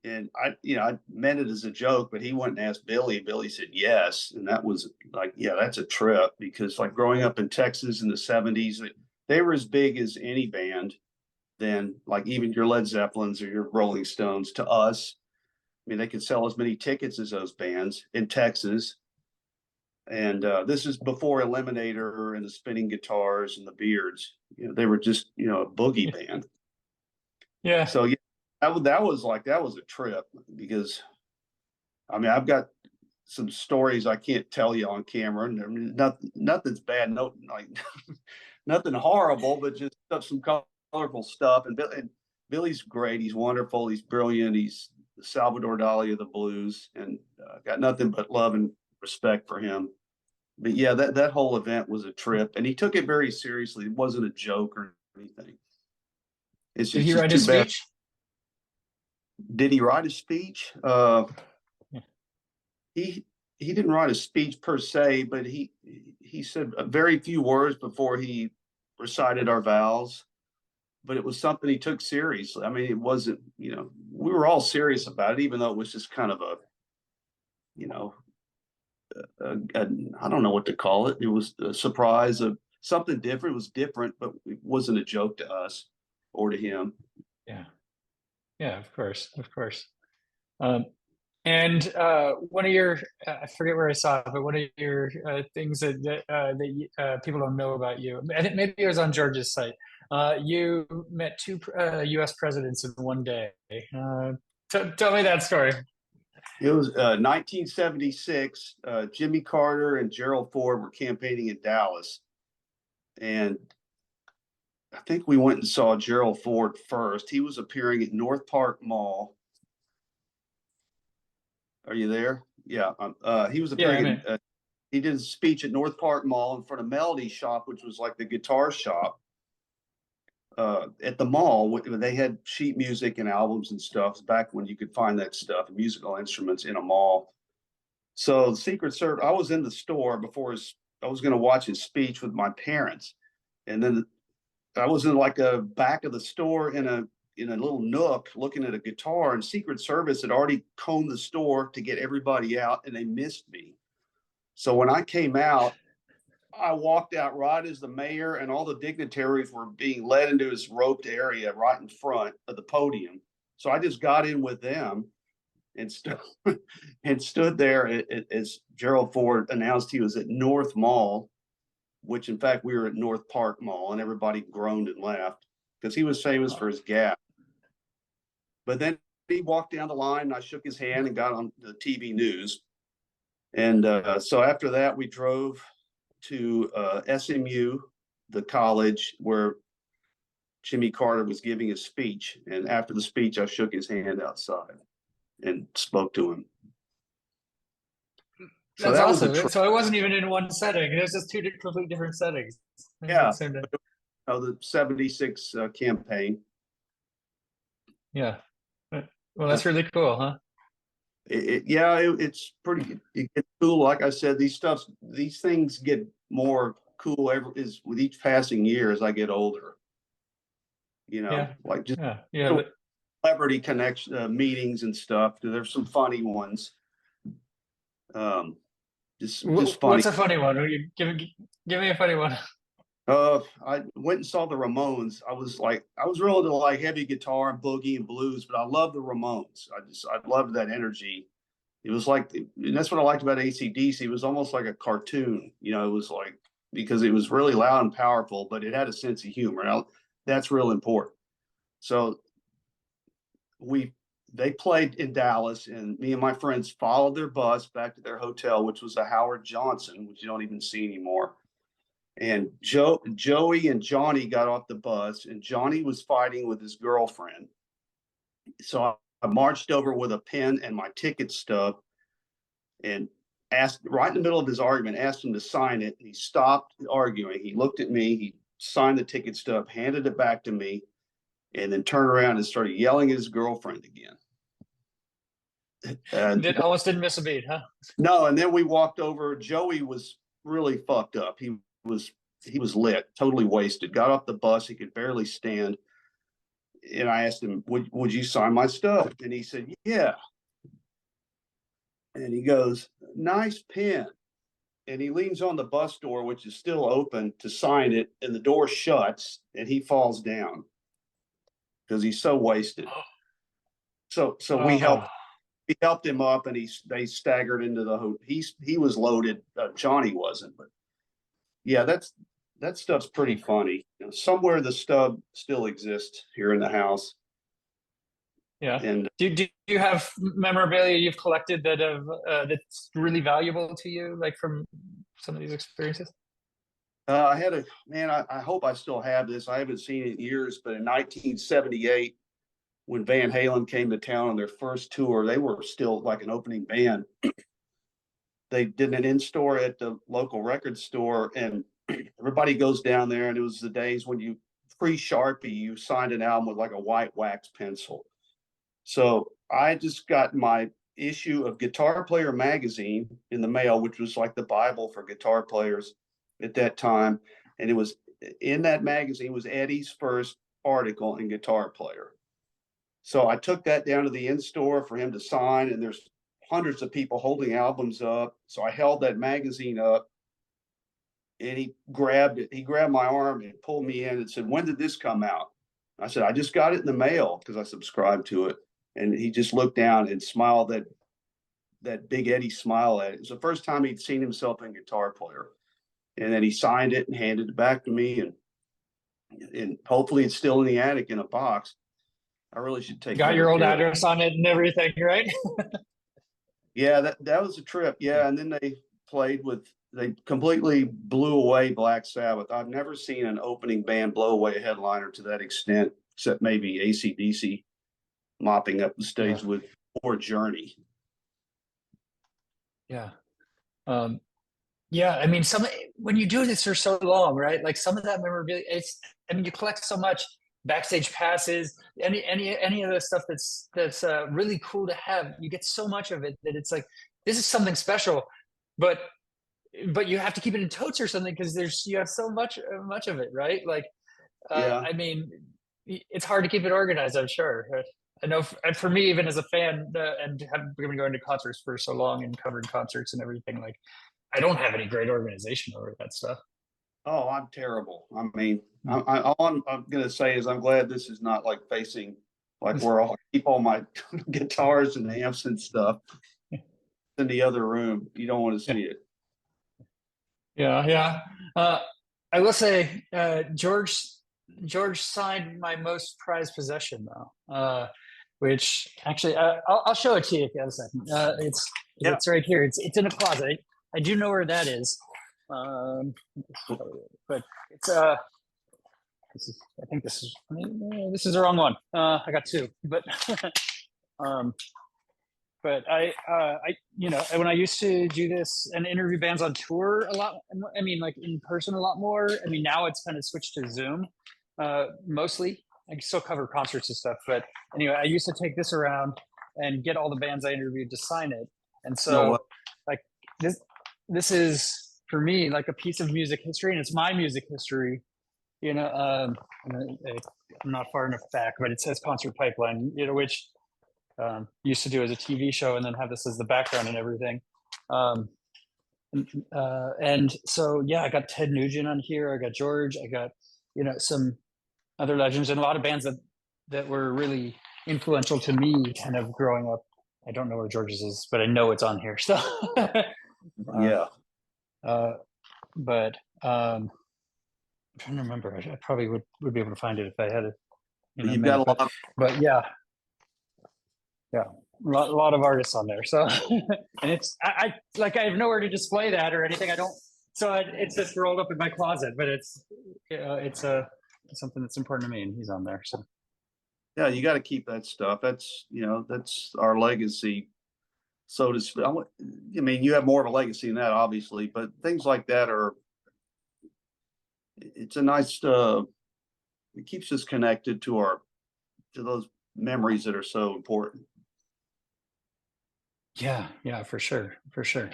And I meant it as a joke, but he went and asked Billy. Billy said yes. And that was like, yeah, that's a trip, because like growing up in Texas in the 70s, they were as big as any band then, like even your Led Zeppelins or your Rolling Stones to us. I mean, they could sell as many tickets as those bands in Texas. And this is before Eliminator and the spinning guitars and the beards. They were just, a boogie band. Yeah. So yeah, that was a trip, because I mean, I've got some stories I can't tell you on camera. I mean, nothing's bad, nothing horrible, but just some colorful stuff. And Billy's great. He's wonderful. He's brilliant. He's Salvador Dali of the blues, and got nothing but love and respect for him. But yeah, that whole event was a trip, and he took it very seriously. It wasn't a joke or anything. It's Did he just write too his bad. speech? Did he write a speech? He didn't write a speech per se, but he said a very few words before he recited our vows. But it was something he took seriously. I mean, it wasn't, we were all serious about it, even though it was just kind of I don't know what to call it. It was a surprise of something different. It was different, but it wasn't a joke to us or to him. Yeah, of course. And one of your, I forget where I saw it, but one of your things that people don't know about you, I think maybe it was on George's site. You met two U.S. presidents in one day. Tell me that story. It was 1976. Jimmy Carter and Gerald Ford were campaigning in Dallas. And I think we went and saw Gerald Ford first. He was appearing at North Park Mall. Are you there? Yeah. He was appearing. He did a speech at North Park Mall in front of Melody Shop, which was like the guitar shop at the mall. They had sheet music and albums and stuff back when you could find that stuff, musical instruments in a mall. So the Secret Service, I was in the store before I was going to watch his speech with my parents. And then I was in like a back of the store in a little nook looking at a guitar, and Secret Service had already combed the store to get everybody out, and they missed me. So when I came out, I walked out right as the mayor and all the dignitaries were being led into this roped area right in front of the podium. So I just got in with them and stood there as Gerald Ford announced he was at North Mall, which in fact we were at North Park Mall, and everybody groaned and laughed because he was famous for his gap. But then he walked down the line, and I shook his hand and got on the TV news. And so after that, we drove to SMU, the college where Jimmy Carter was giving his speech. And after the speech, I shook his hand outside and spoke to him. So that's awesome. So it wasn't even in one setting. It was just two completely different settings. Yeah. The 76 campaign. Yeah. Well, that's really cool, huh? It's pretty. It gets cool. Like I said, these things get more cool with each passing year as I get older. Like just celebrity connection meetings and stuff. There's some funny ones. Just funny. What's a funny one? Give me a funny one. I went and saw the Ramones. I was real into like heavy guitar and boogie and blues, but I love the Ramones. I loved that energy. It was like, and that's what I liked about AC/DC. It was almost like a cartoon. It was like, because it was really loud and powerful, but it had a sense of humor. Now, that's real important. So they played in Dallas, and me and my friends followed their bus back to their hotel, which was a Howard Johnson, which you don't even see anymore. And Joey and Johnny got off the bus, and Johnny was fighting with his girlfriend. So I marched over with a pen and my ticket stub and asked, right in the middle of his argument, asked him to sign it. And he stopped arguing. He looked at me, he signed the ticket stub, handed it back to me, and then turned around and started yelling at his girlfriend again. Almost didn't miss a beat, huh? No, and then we walked over. Joey was really fucked up. He was lit, totally wasted. Got off the bus, he could barely stand. And I asked him, would you sign my stuff? And he said, yeah. And he goes, nice pen. And he leans on the bus door, which is still open, to sign it, and the door shuts, and he falls down because he's so wasted. So we helped him up, and they staggered into the hotel. He was loaded. Johnny wasn't, but yeah, that stuff's pretty funny. Somewhere the stub still exists here in the house. Yeah. And do you have memorabilia you've collected that's really valuable to you, like from some of these experiences? I had I hope I still have this. I haven't seen it in years, but in 1978, when Van Halen came to town on their first tour, they were still like an opening band. They did an in-store at the local record store, and everybody goes down there, and it was the days when you pre-Sharpie, you signed an album with like a white wax pencil. So I just got my issue of Guitar Player magazine in the mail, which was like the Bible for guitar players at that time. And it was in that magazine was Eddie's first article in Guitar Player. So I took that down to the in-store for him to sign, and there's hundreds of people holding albums up. So I held that magazine up, and he grabbed it. He grabbed my arm and pulled me in and said, when did this come out? I said, I just got it in the mail because I subscribed to it. And he just looked down and smiled, that big Eddie smile at it. It was the first time he'd seen himself in Guitar Player. And then he signed it and handed it back to me. And hopefully it's still in the attic in a box. I really should take Got your old address on it and everything, right? Yeah, that was a trip. Yeah. And then they completely blew away Black Sabbath. I've never seen an opening band blow away a headliner to that extent, except maybe AC/DC mopping up the stage with Poor Journey. Yeah. Yeah, I mean, when you do this for so long, right? Like some of that memorabilia, you collect so much backstage passes, any of the stuff that's really cool to have. You get so much of it that it's like, this is something special. But but you have to keep it in totes or something because you have so much of it, right? Like, Yeah. I mean, it's hard to keep it organized. I'm sure. I know, and for me, even as a fan, and have been going to concerts for so long and covering concerts and everything, like I don't have any great organization over that stuff. Oh, I'm terrible. I mean, Hmm. all I'm gonna say is I'm glad this is not like facing like where I'll keep all my guitars and amps and stuff in the other room. You don't want to Yeah, see it. yeah, yeah. Uh, I will say, George signed my most prized possession though, which actually I'll show it to you if you have a second. Yeah. It's right here. It's in a closet. I do know where that is. Um, but it's I think this is the wrong one. I got two, but um, but when I used to do this and interview bands on tour a lot, I mean, like in person a lot more. I mean, now it's kind of switched to Zoom, mostly. I still cover concerts and stuff, but anyway, I used to take this around and get all the bands I interviewed to sign it, and No, so like this this is for me like a piece of music history, and it's my music history. You know, I'm not far enough back, but it says Concert Pipeline, which used to do as a TV show and then have this as the background and everything. Um, and so, yeah, I got Ted Nugent on here. I got George. I got, some other legends and a lot of bands that were really influential to me kind of growing up. I don't know where George's is, but I know it's on here. So, yeah. uh, but I'm trying to remember. I probably would be able to find it if I had it in a You've got minute. a lot. But yeah, yeah, a lot of artists on there. So, and I like I have nowhere to display that or anything. I don't. So it's just rolled up in my closet, but it's something that's important to me, and he's on there. So Yeah, you got to keep that stuff. That's our legacy, so to speak. I mean, you have more of a legacy than that, obviously, but things like that it's a nice, it keeps us connected to those memories that are so important. yeah, for sure, for sure.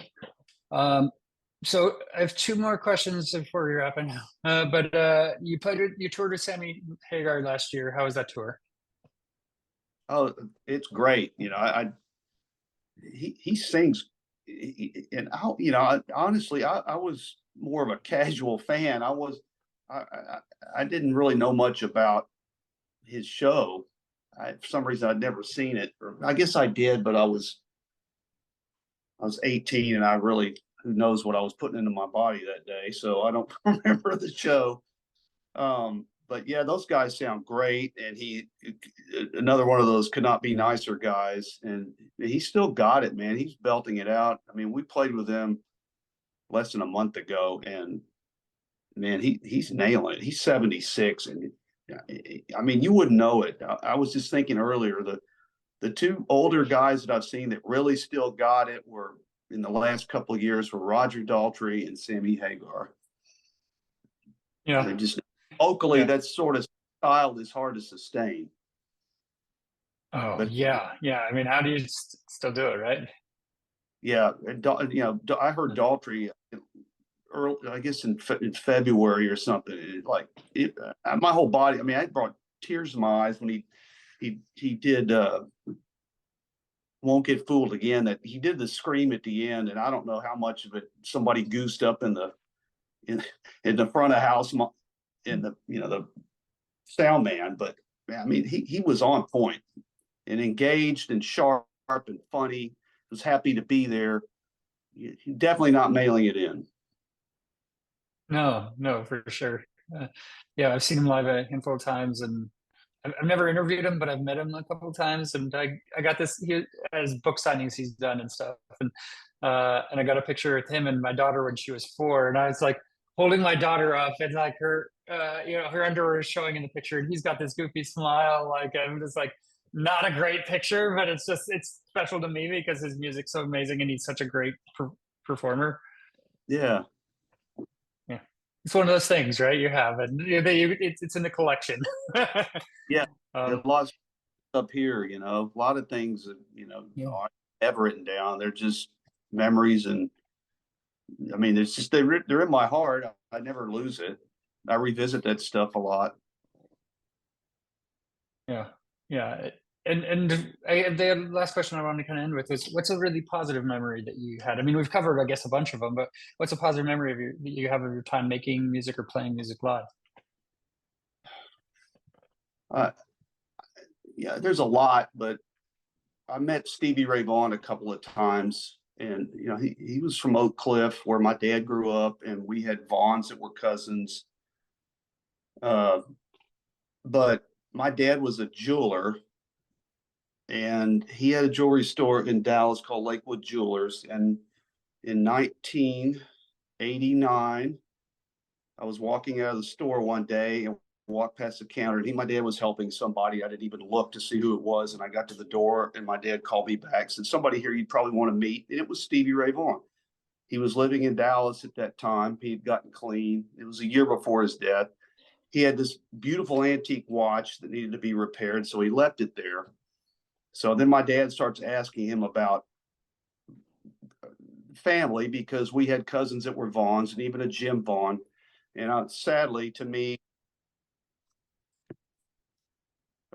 Um, so I have two more questions before we're wrapping. But you toured with Sammy Hagar last year. How was that tour? Oh, it's great. He sings, and honestly, I was more of a casual fan. I didn't really know much about his show. For some reason, I'd never seen it, or I guess I did, but I was 18, and who knows what I was putting into my body that day, so I don't remember the show. But yeah, those guys sound great, and he another one of those could not be nicer guys, and he still got it, man. He's belting it out. I mean, we played with him less than a month ago, and man, he's nailing it. He's 76, and I mean, you wouldn't know it. I was just thinking earlier, the two older guys that I've seen that really still got it were in the last couple of years were Roger Daltrey and Sammy Hagar. Yeah, They're just locally, yeah. that sort of style is hard to sustain. Oh, But yeah. I mean, how do you still do it, right? yeah, I heard Daltrey early, I guess in February or something. My whole body. I mean, I brought tears to my eyes when he did "Won't Get Fooled Again." That he did the scream at the end, and I don't know how much of it somebody goosed up in in the front of house in the sound man, but I mean, he was on point and engaged and sharp and funny. Was happy to be there. Definitely not mailing it in. No, for sure. Yeah, I've seen him live a handful of times, and I've never interviewed him, but I've met him a couple of times, and I got this he has book signings he's done and stuff, and I got a picture with him and my daughter when she was 4, and I was like holding my daughter up, and like her underwear is showing in the picture, and he's got this goofy smile, like I'm just like not a great picture, but it's special to me because his music's so amazing and he's such a great performer. Yeah, Yeah, it's one of those things, right? You have, and it's in the collection. yeah. A um, lot up here, a lot of things that yeah, I have written down. They're just memories, and I mean, it's just they're in my heart. I never lose it. I revisit that stuff a lot. Yeah, yeah. The last question I wanted to kind of end with is, what's a really positive memory that you had? I mean, we've covered, I guess, a bunch of them, but what's a positive memory that you have of your time making music or playing music live? Uh, yeah, there's a lot, but I met Stevie Ray Vaughn a couple of times, and he was from Oak Cliff, where my dad grew up, and we had Vaughns that were cousins. Uh, but my dad was a jeweler, and he had a jewelry store in Dallas called Lakewood Jewelers. And in 1989, I was walking out of the store one day and walked past the counter, and my dad was helping somebody. I didn't even look to see who it was. And I got to the door, and my dad called me back, said, "Somebody here you'd probably want to meet." And it was Stevie Ray Vaughan. He was living in Dallas at that time. He had gotten clean. It was a year before his death. He had this beautiful antique watch that needed to be repaired, so he left it there. So then my dad starts asking him about family, because we had cousins that were Vaughns and even a Jim Vaughn. And sadly to me,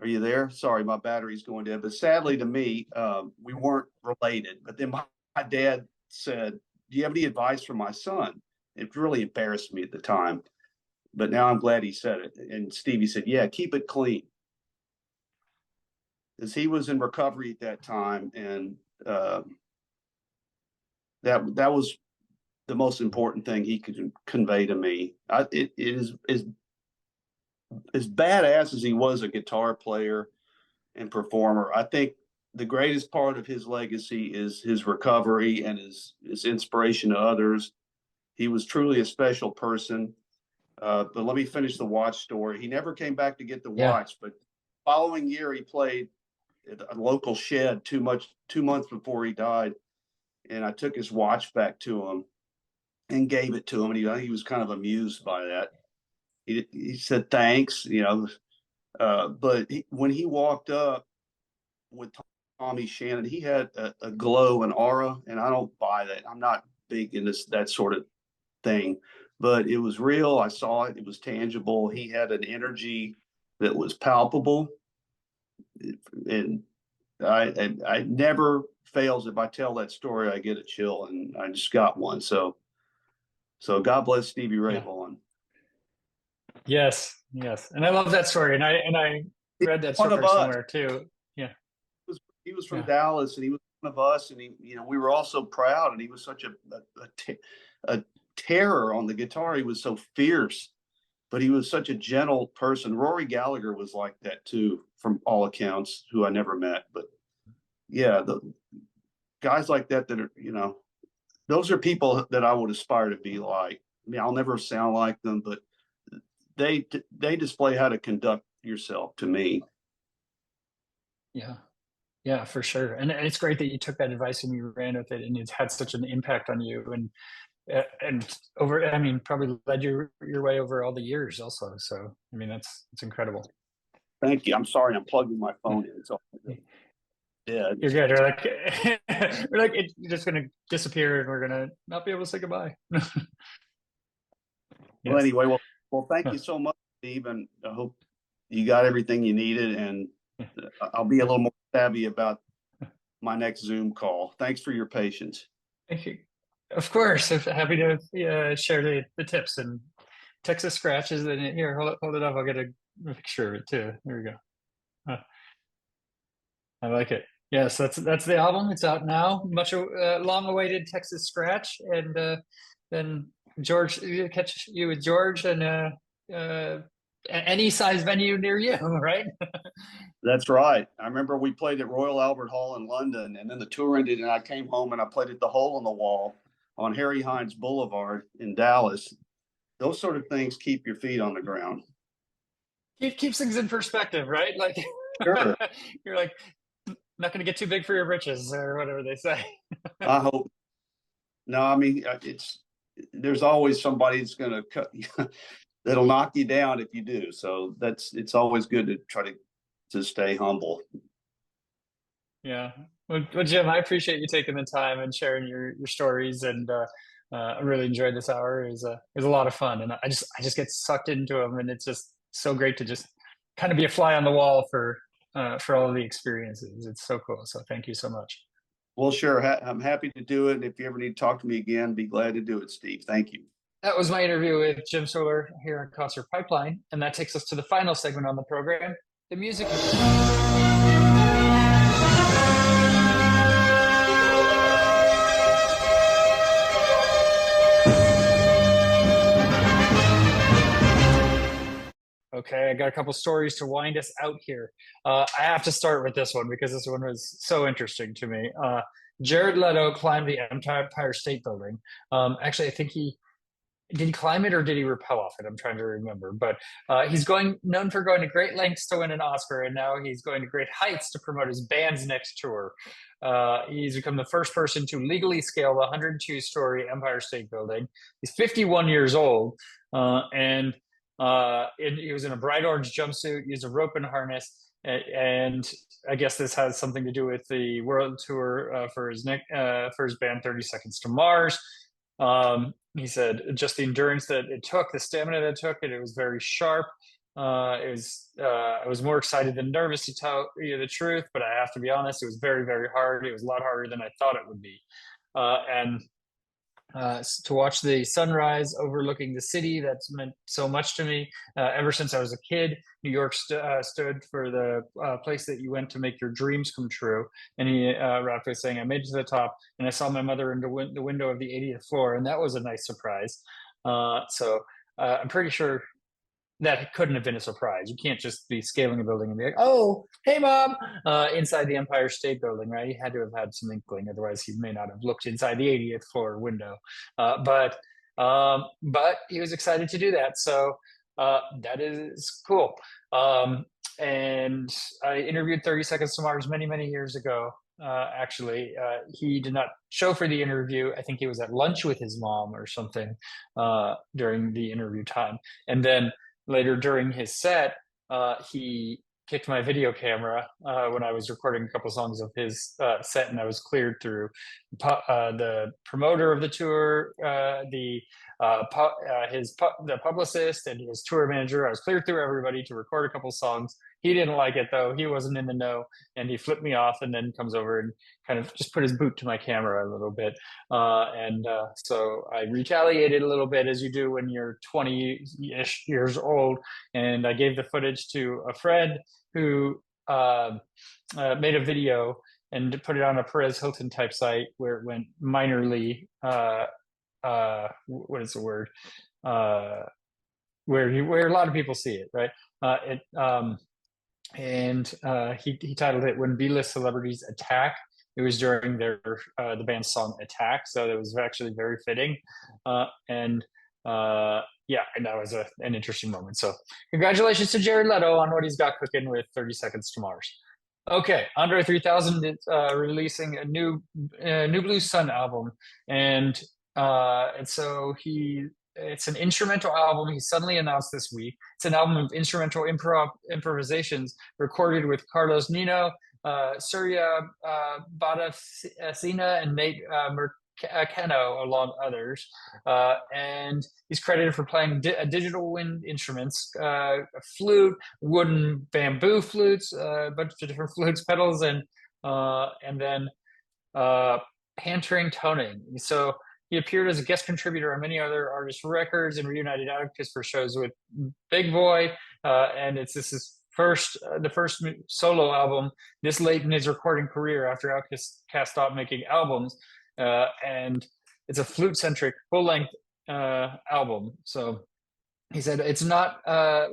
are you there? Sorry, my battery's going dead. But sadly to me, we weren't related. But then my dad said, "Do you have any advice for my son?" It really embarrassed me at the time, but now I'm glad he said it. And Stevie said, "Yeah, keep it clean," because he was in recovery at that time, and that was the most important thing he could convey to me. It is as badass as he was a guitar player and performer. I think the greatest part of his legacy is his recovery and his inspiration to others. He was truly a special person. But let me finish the watch story. He never came back to get the Yeah. watch, but following year he played at a local shed 2 months before he died, and I took his watch back to him and gave it to him, and he was kind of amused by that. He said thanks, but when he walked up with Tommy Shannon, he had a glow, an aura, and I don't buy that. I'm not big in that sort of thing, but it was real. I saw it. It was tangible. He had an energy that was palpable, and I never fails. If I tell that story, I get a chill, and I just got one. So God bless Stevie Ray Yeah. Vaughan. Yes. Yes. And I love that story. And I He's read that one of story us. somewhere too. Yeah. He was from Yeah. Dallas, and he was one of us, and we were all so proud, and he was such a terror on the guitar. He was so fierce, but he was such a gentle person. Rory Gallagher was like that too, from all accounts, who I never met. But yeah, the guys like that are, those are people that I would aspire to be like. I mean, I'll never sound like them, but they display how to conduct yourself to me. Yeah. Yeah, for sure. And it's great that you took that advice and you ran with it, and it's had such an impact on you. And over, I mean, probably led your way over all the years also. So, I mean, it's incredible. Thank you. I'm sorry, I'm plugging my Yeah. phone in. It's all dead. You're good. We're like, we're like, you're just going to disappear and we're going to not be able to say goodbye. Well, Yes. anyway, well, thank you so much, Steve, and I hope you got everything you needed. And I'll be a little more savvy about my next Zoom call. Thanks for your patience. Thank you. Of course. Happy to share the tips and Texas scratches. And here, hold it up. I'll get a picture of it too. There we go. I like it. Yes, that's the album. It's out now. Much long-awaited Texas Scratch, and then George, catch you with George and any size venue near you, right? That's right. I remember we played at Royal Albert Hall in London, and then the tour ended, and I came home and I played at the Hole in the Wall on Harry Hines Boulevard in Dallas. Those sort of things keep your feet on the ground. Keeps things in perspective, right? Like Sure. you're like not going to get too big for your britches or whatever they say. I hope. No, I mean, there's always somebody that's going to cut that'll knock you down if you do. So it's always good to try to stay humble. Yeah. Well, Jim, I appreciate you taking the time and sharing your stories, and I really enjoyed this hour. It was a lot of fun, and I just get sucked into them, and it's just so great to just kind of be a fly on the wall for all of the experiences. It's so cool. So thank you so much. Well, sure. I'm happy to do it. If you ever need to talk to me again, be glad to do it, Steve. Thank you. That was my interview with Jim Suhler here on Concert Pipeline, and that takes us to the final segment on the program, the music. Okay, I got a couple stories to wind us out here. I have to start with this one because this one was so interesting to me. Jared Leto climbed the Empire State Building. Actually, I think did he climb it or did he rappel off it? I'm trying to remember. But he's known for going to great lengths to win an Oscar, and now he's going to great heights to promote his band's next tour. He's become the first person to legally scale the 102-story Empire State Building. He's 51 years old, and he was in a bright orange jumpsuit, used a rope and harness, and I guess this has something to do with the world tour for his band 30 Seconds to Mars. He said just the endurance that it took, the stamina that it took, it was very sharp. I was more excited than nervous to tell you the truth, but I have to be honest, it was very, very hard. It was a lot harder than I thought it would be. And to watch the sunrise overlooking the city that's meant so much to me ever since I was a kid. New York stood for the place that you went to make your dreams come true. And he wrapped with saying, I made it to the top and I saw my mother in the window of the 80th floor. And that was a nice surprise. So I'm pretty sure that couldn't have been a surprise. You can't just be scaling a building and be like, oh, hey, Mom, inside the Empire State Building, right? He had to have had some inkling. Otherwise, he may not have looked inside the 80th floor window. But he was excited to do that. So that is cool. And I interviewed 30 Seconds to Mars many, many years ago. Actually, he did not show for the interview. I think he was at lunch with his mom or something during the interview time. And then later during his set, he kicked my video camera when I was recording a couple songs of his set, and I was cleared through the promoter of the tour, the publicist, and his tour manager. I was cleared through everybody to record a couple songs. He didn't like it though. He wasn't in the know, and he flipped me off, and then comes over and kind of just put his boot to my camera a little bit. So I retaliated a little bit, as you do when you're 20-ish years old, and I gave the footage to a friend who made a video and put it on a Perez Hilton type site where it went minorly. What is the word? Where a lot of people see it, right? He titled it "When B-list Celebrities Attack." It was during the band's song "Attack," so it was actually very fitting. And that was an interesting moment. So congratulations to Jared Leto on what he's got cooking with 30 Seconds to Mars. Okay, Andre 3000 is releasing a new Blue Sun album, and so it's an instrumental album he suddenly announced this week. It's an album of instrumental improvisations recorded with Carlos Nino, Surya Badasina, and Nate Mercano, along others. And he's credited for playing digital wind instruments, a flute, wooden bamboo flutes, a bunch of different flutes, pedals, and then hand-trained toning. So he appeared as a guest contributor on many other artists' records and reunited actors for shows with Big Boy. And this is the first solo album this late in his recording career after Outkast stopped making albums. And it's a flute-centric, full-length album. So he said, it's not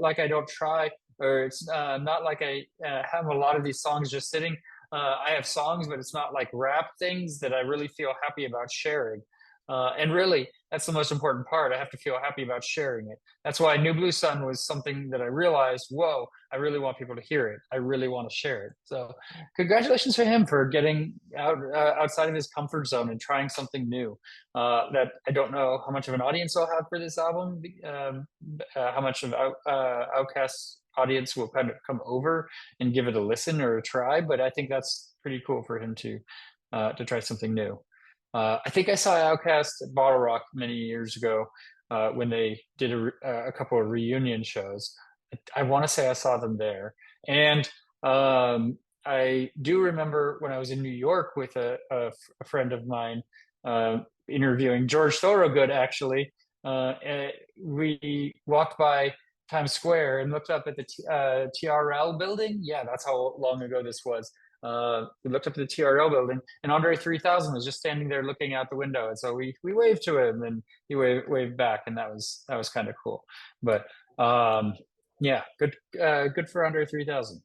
like I don't try, or it's not like I have a lot of these songs just sitting. I have songs, but it's not like rap things that I really feel happy about sharing. And really, that's the most important part. I have to feel happy about sharing it. That's why New Blue Sun was something that I realized, whoa, I really want people to hear it. I really want to share it. So congratulations to him for getting outside of his comfort zone and trying something new. That I don't know how much of an audience I'll have for this album, how much of Outkast's audience will kind of come over and give it a listen or a try, but I think that's pretty cool for him to try something new. I think I saw Outkast at Bottle Rock many years ago when they did a couple of reunion shows. I want to say I saw them there. And I do remember when I was in New York with a friend of mine interviewing George Thorogood, actually. We walked by Times Square and looked up at the TRL building. Yeah, that's how long ago this was. We looked up at the TRL building, and Andre 3000 was just standing there looking out the window. And so we waved to him, and he waved back, and that was kind of cool. But yeah, good for Andre 3000.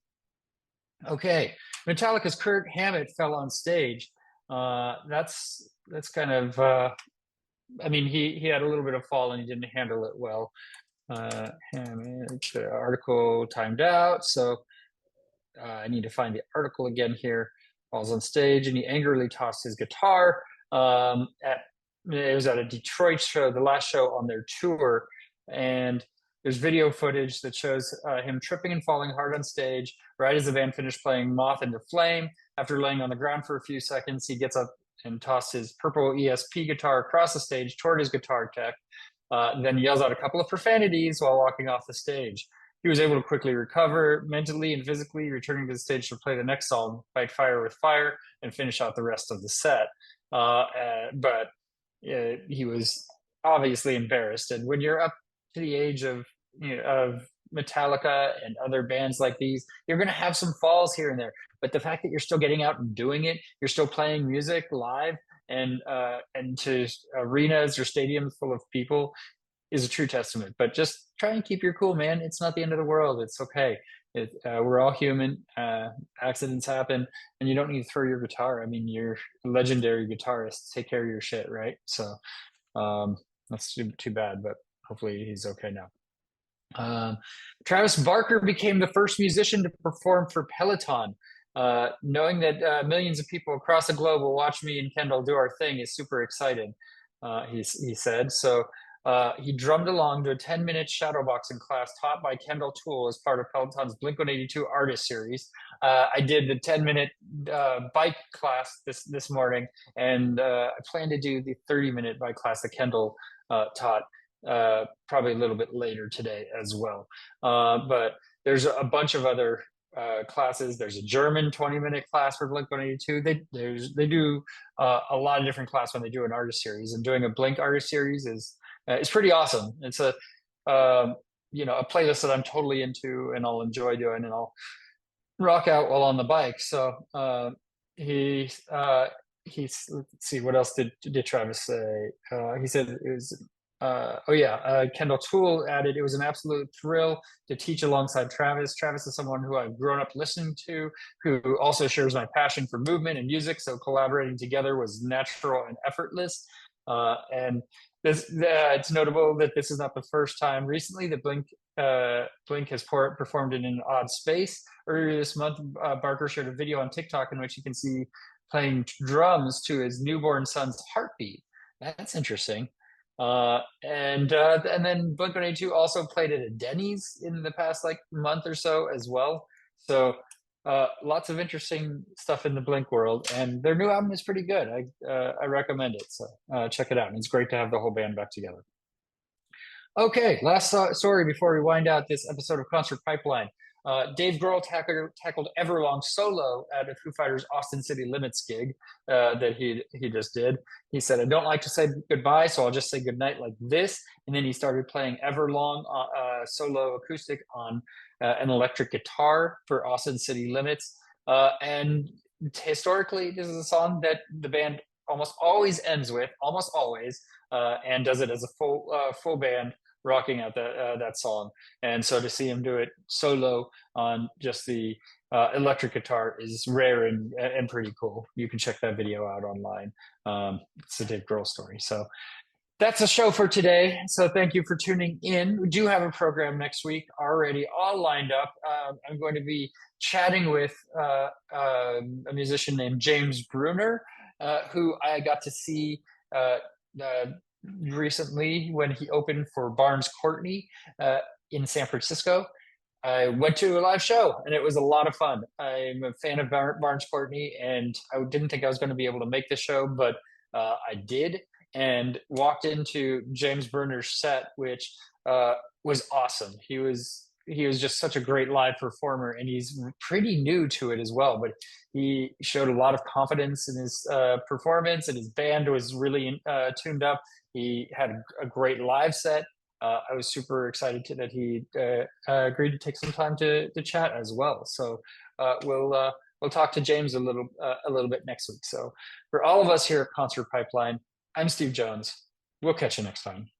Okay, Metallica's Kirk Hammett fell on stage. That's kind of I mean, he had a little bit of fall and he didn't handle it well. Hammett article timed out, so I need to find the article again here. Falls on stage and he angrily tossed his guitar. It was at a Detroit show, the last show on their tour, and there's video footage that shows him tripping and falling hard on stage right as the band finished playing Moth into Flame. After laying on the ground for a few seconds, he gets up and tosses his purple ESP guitar across the stage toward his guitar tech, then yells out a couple of profanities while walking off the stage. He was able to quickly recover mentally and physically, returning to the stage to play the next song, Fight Fire with Fire, and finish out the rest of the set. But he was obviously embarrassed. And when you're up to the age of Metallica and other bands like these, you're going to have some falls here and there. But the fact that you're still getting out and doing it, you're still playing music live and to arenas or stadiums full of people is a true testament. But just try and keep your cool, man. It's not the end of the world. It's okay. We're all human. Accidents happen, and you don't need to throw your guitar. I mean, you're a legendary guitarist. Take care of your shit, right? So that's too bad, but hopefully he's okay now. Travis Barker became the first musician to perform for Peloton. Knowing that millions of people across the globe will watch me and Kendall do our thing is super exciting, he said. So he drummed along to a 10-minute shadowboxing class taught by Kendall Toole as part of Peloton's Blink-182 Artist Series. I did the 10-minute bike class this morning, and I plan to do the 30-minute bike class that Kendall taught probably a little bit later today as well. But there's a bunch of other classes. There's a German 20-minute class for Blink-182. They do a lot of different classes when they do an artist series, and doing a Blink artist series is pretty awesome. It's a playlist that I'm totally into and I'll enjoy doing, and I'll rock out while on the bike. So he's let's see, what else did Travis say? He said it was Kendall Toole added, it was an absolute thrill to teach alongside Travis. Travis is someone who I've grown up listening to, who also shares my passion for movement and music, so collaborating together was natural and effortless. And it's notable that this is not the first time recently that Blink has performed in an odd space. Earlier this month, Barker shared a video on TikTok in which you can see playing drums to his newborn son's heartbeat. That's interesting. And then Blink-182 also played at a Denny's in the past month or so as well. So lots of interesting stuff in the Blink world, and their new album is pretty good. I recommend it. So check it out. And it's great to have the whole band back together. Okay, last story before we wind out this episode of Concert Pipeline. Dave Grohl tackled Everlong solo at a Foo Fighters Austin City Limits gig that he just did. He said, "I don't like to say goodbye, so I'll just say goodnight like this." And then he started playing Everlong solo acoustic on an electric guitar for Austin City Limits. And historically, this is a song that the band almost always ends with, and does it as a full band rocking out that song. And so to see him do it solo on just the electric guitar is rare and pretty cool. You can check that video out online. It's a Dave Grohl story. So that's a show for today. So thank you for tuning in. We do have a program next week already all lined up. I'm going to be chatting with a musician named James Bruner, who I got to see recently when he opened for Barnes Courtney in San Francisco. I went to a live show and it was a lot of fun. I'm a fan of Barnes Courtney, and I didn't think I was going to be able to make the show, but I did, and walked into James Berner's set, which was awesome. He was just such a great live performer, and he's pretty new to it as well. But he showed a lot of confidence in his performance, and his band was really tuned up. He had a great live set. I was super excited that he agreed to take some time to chat as well. So we'll talk to James a little bit next week. So for all of us here at Concert Pipeline, I'm Steve Jones. We'll catch you next time.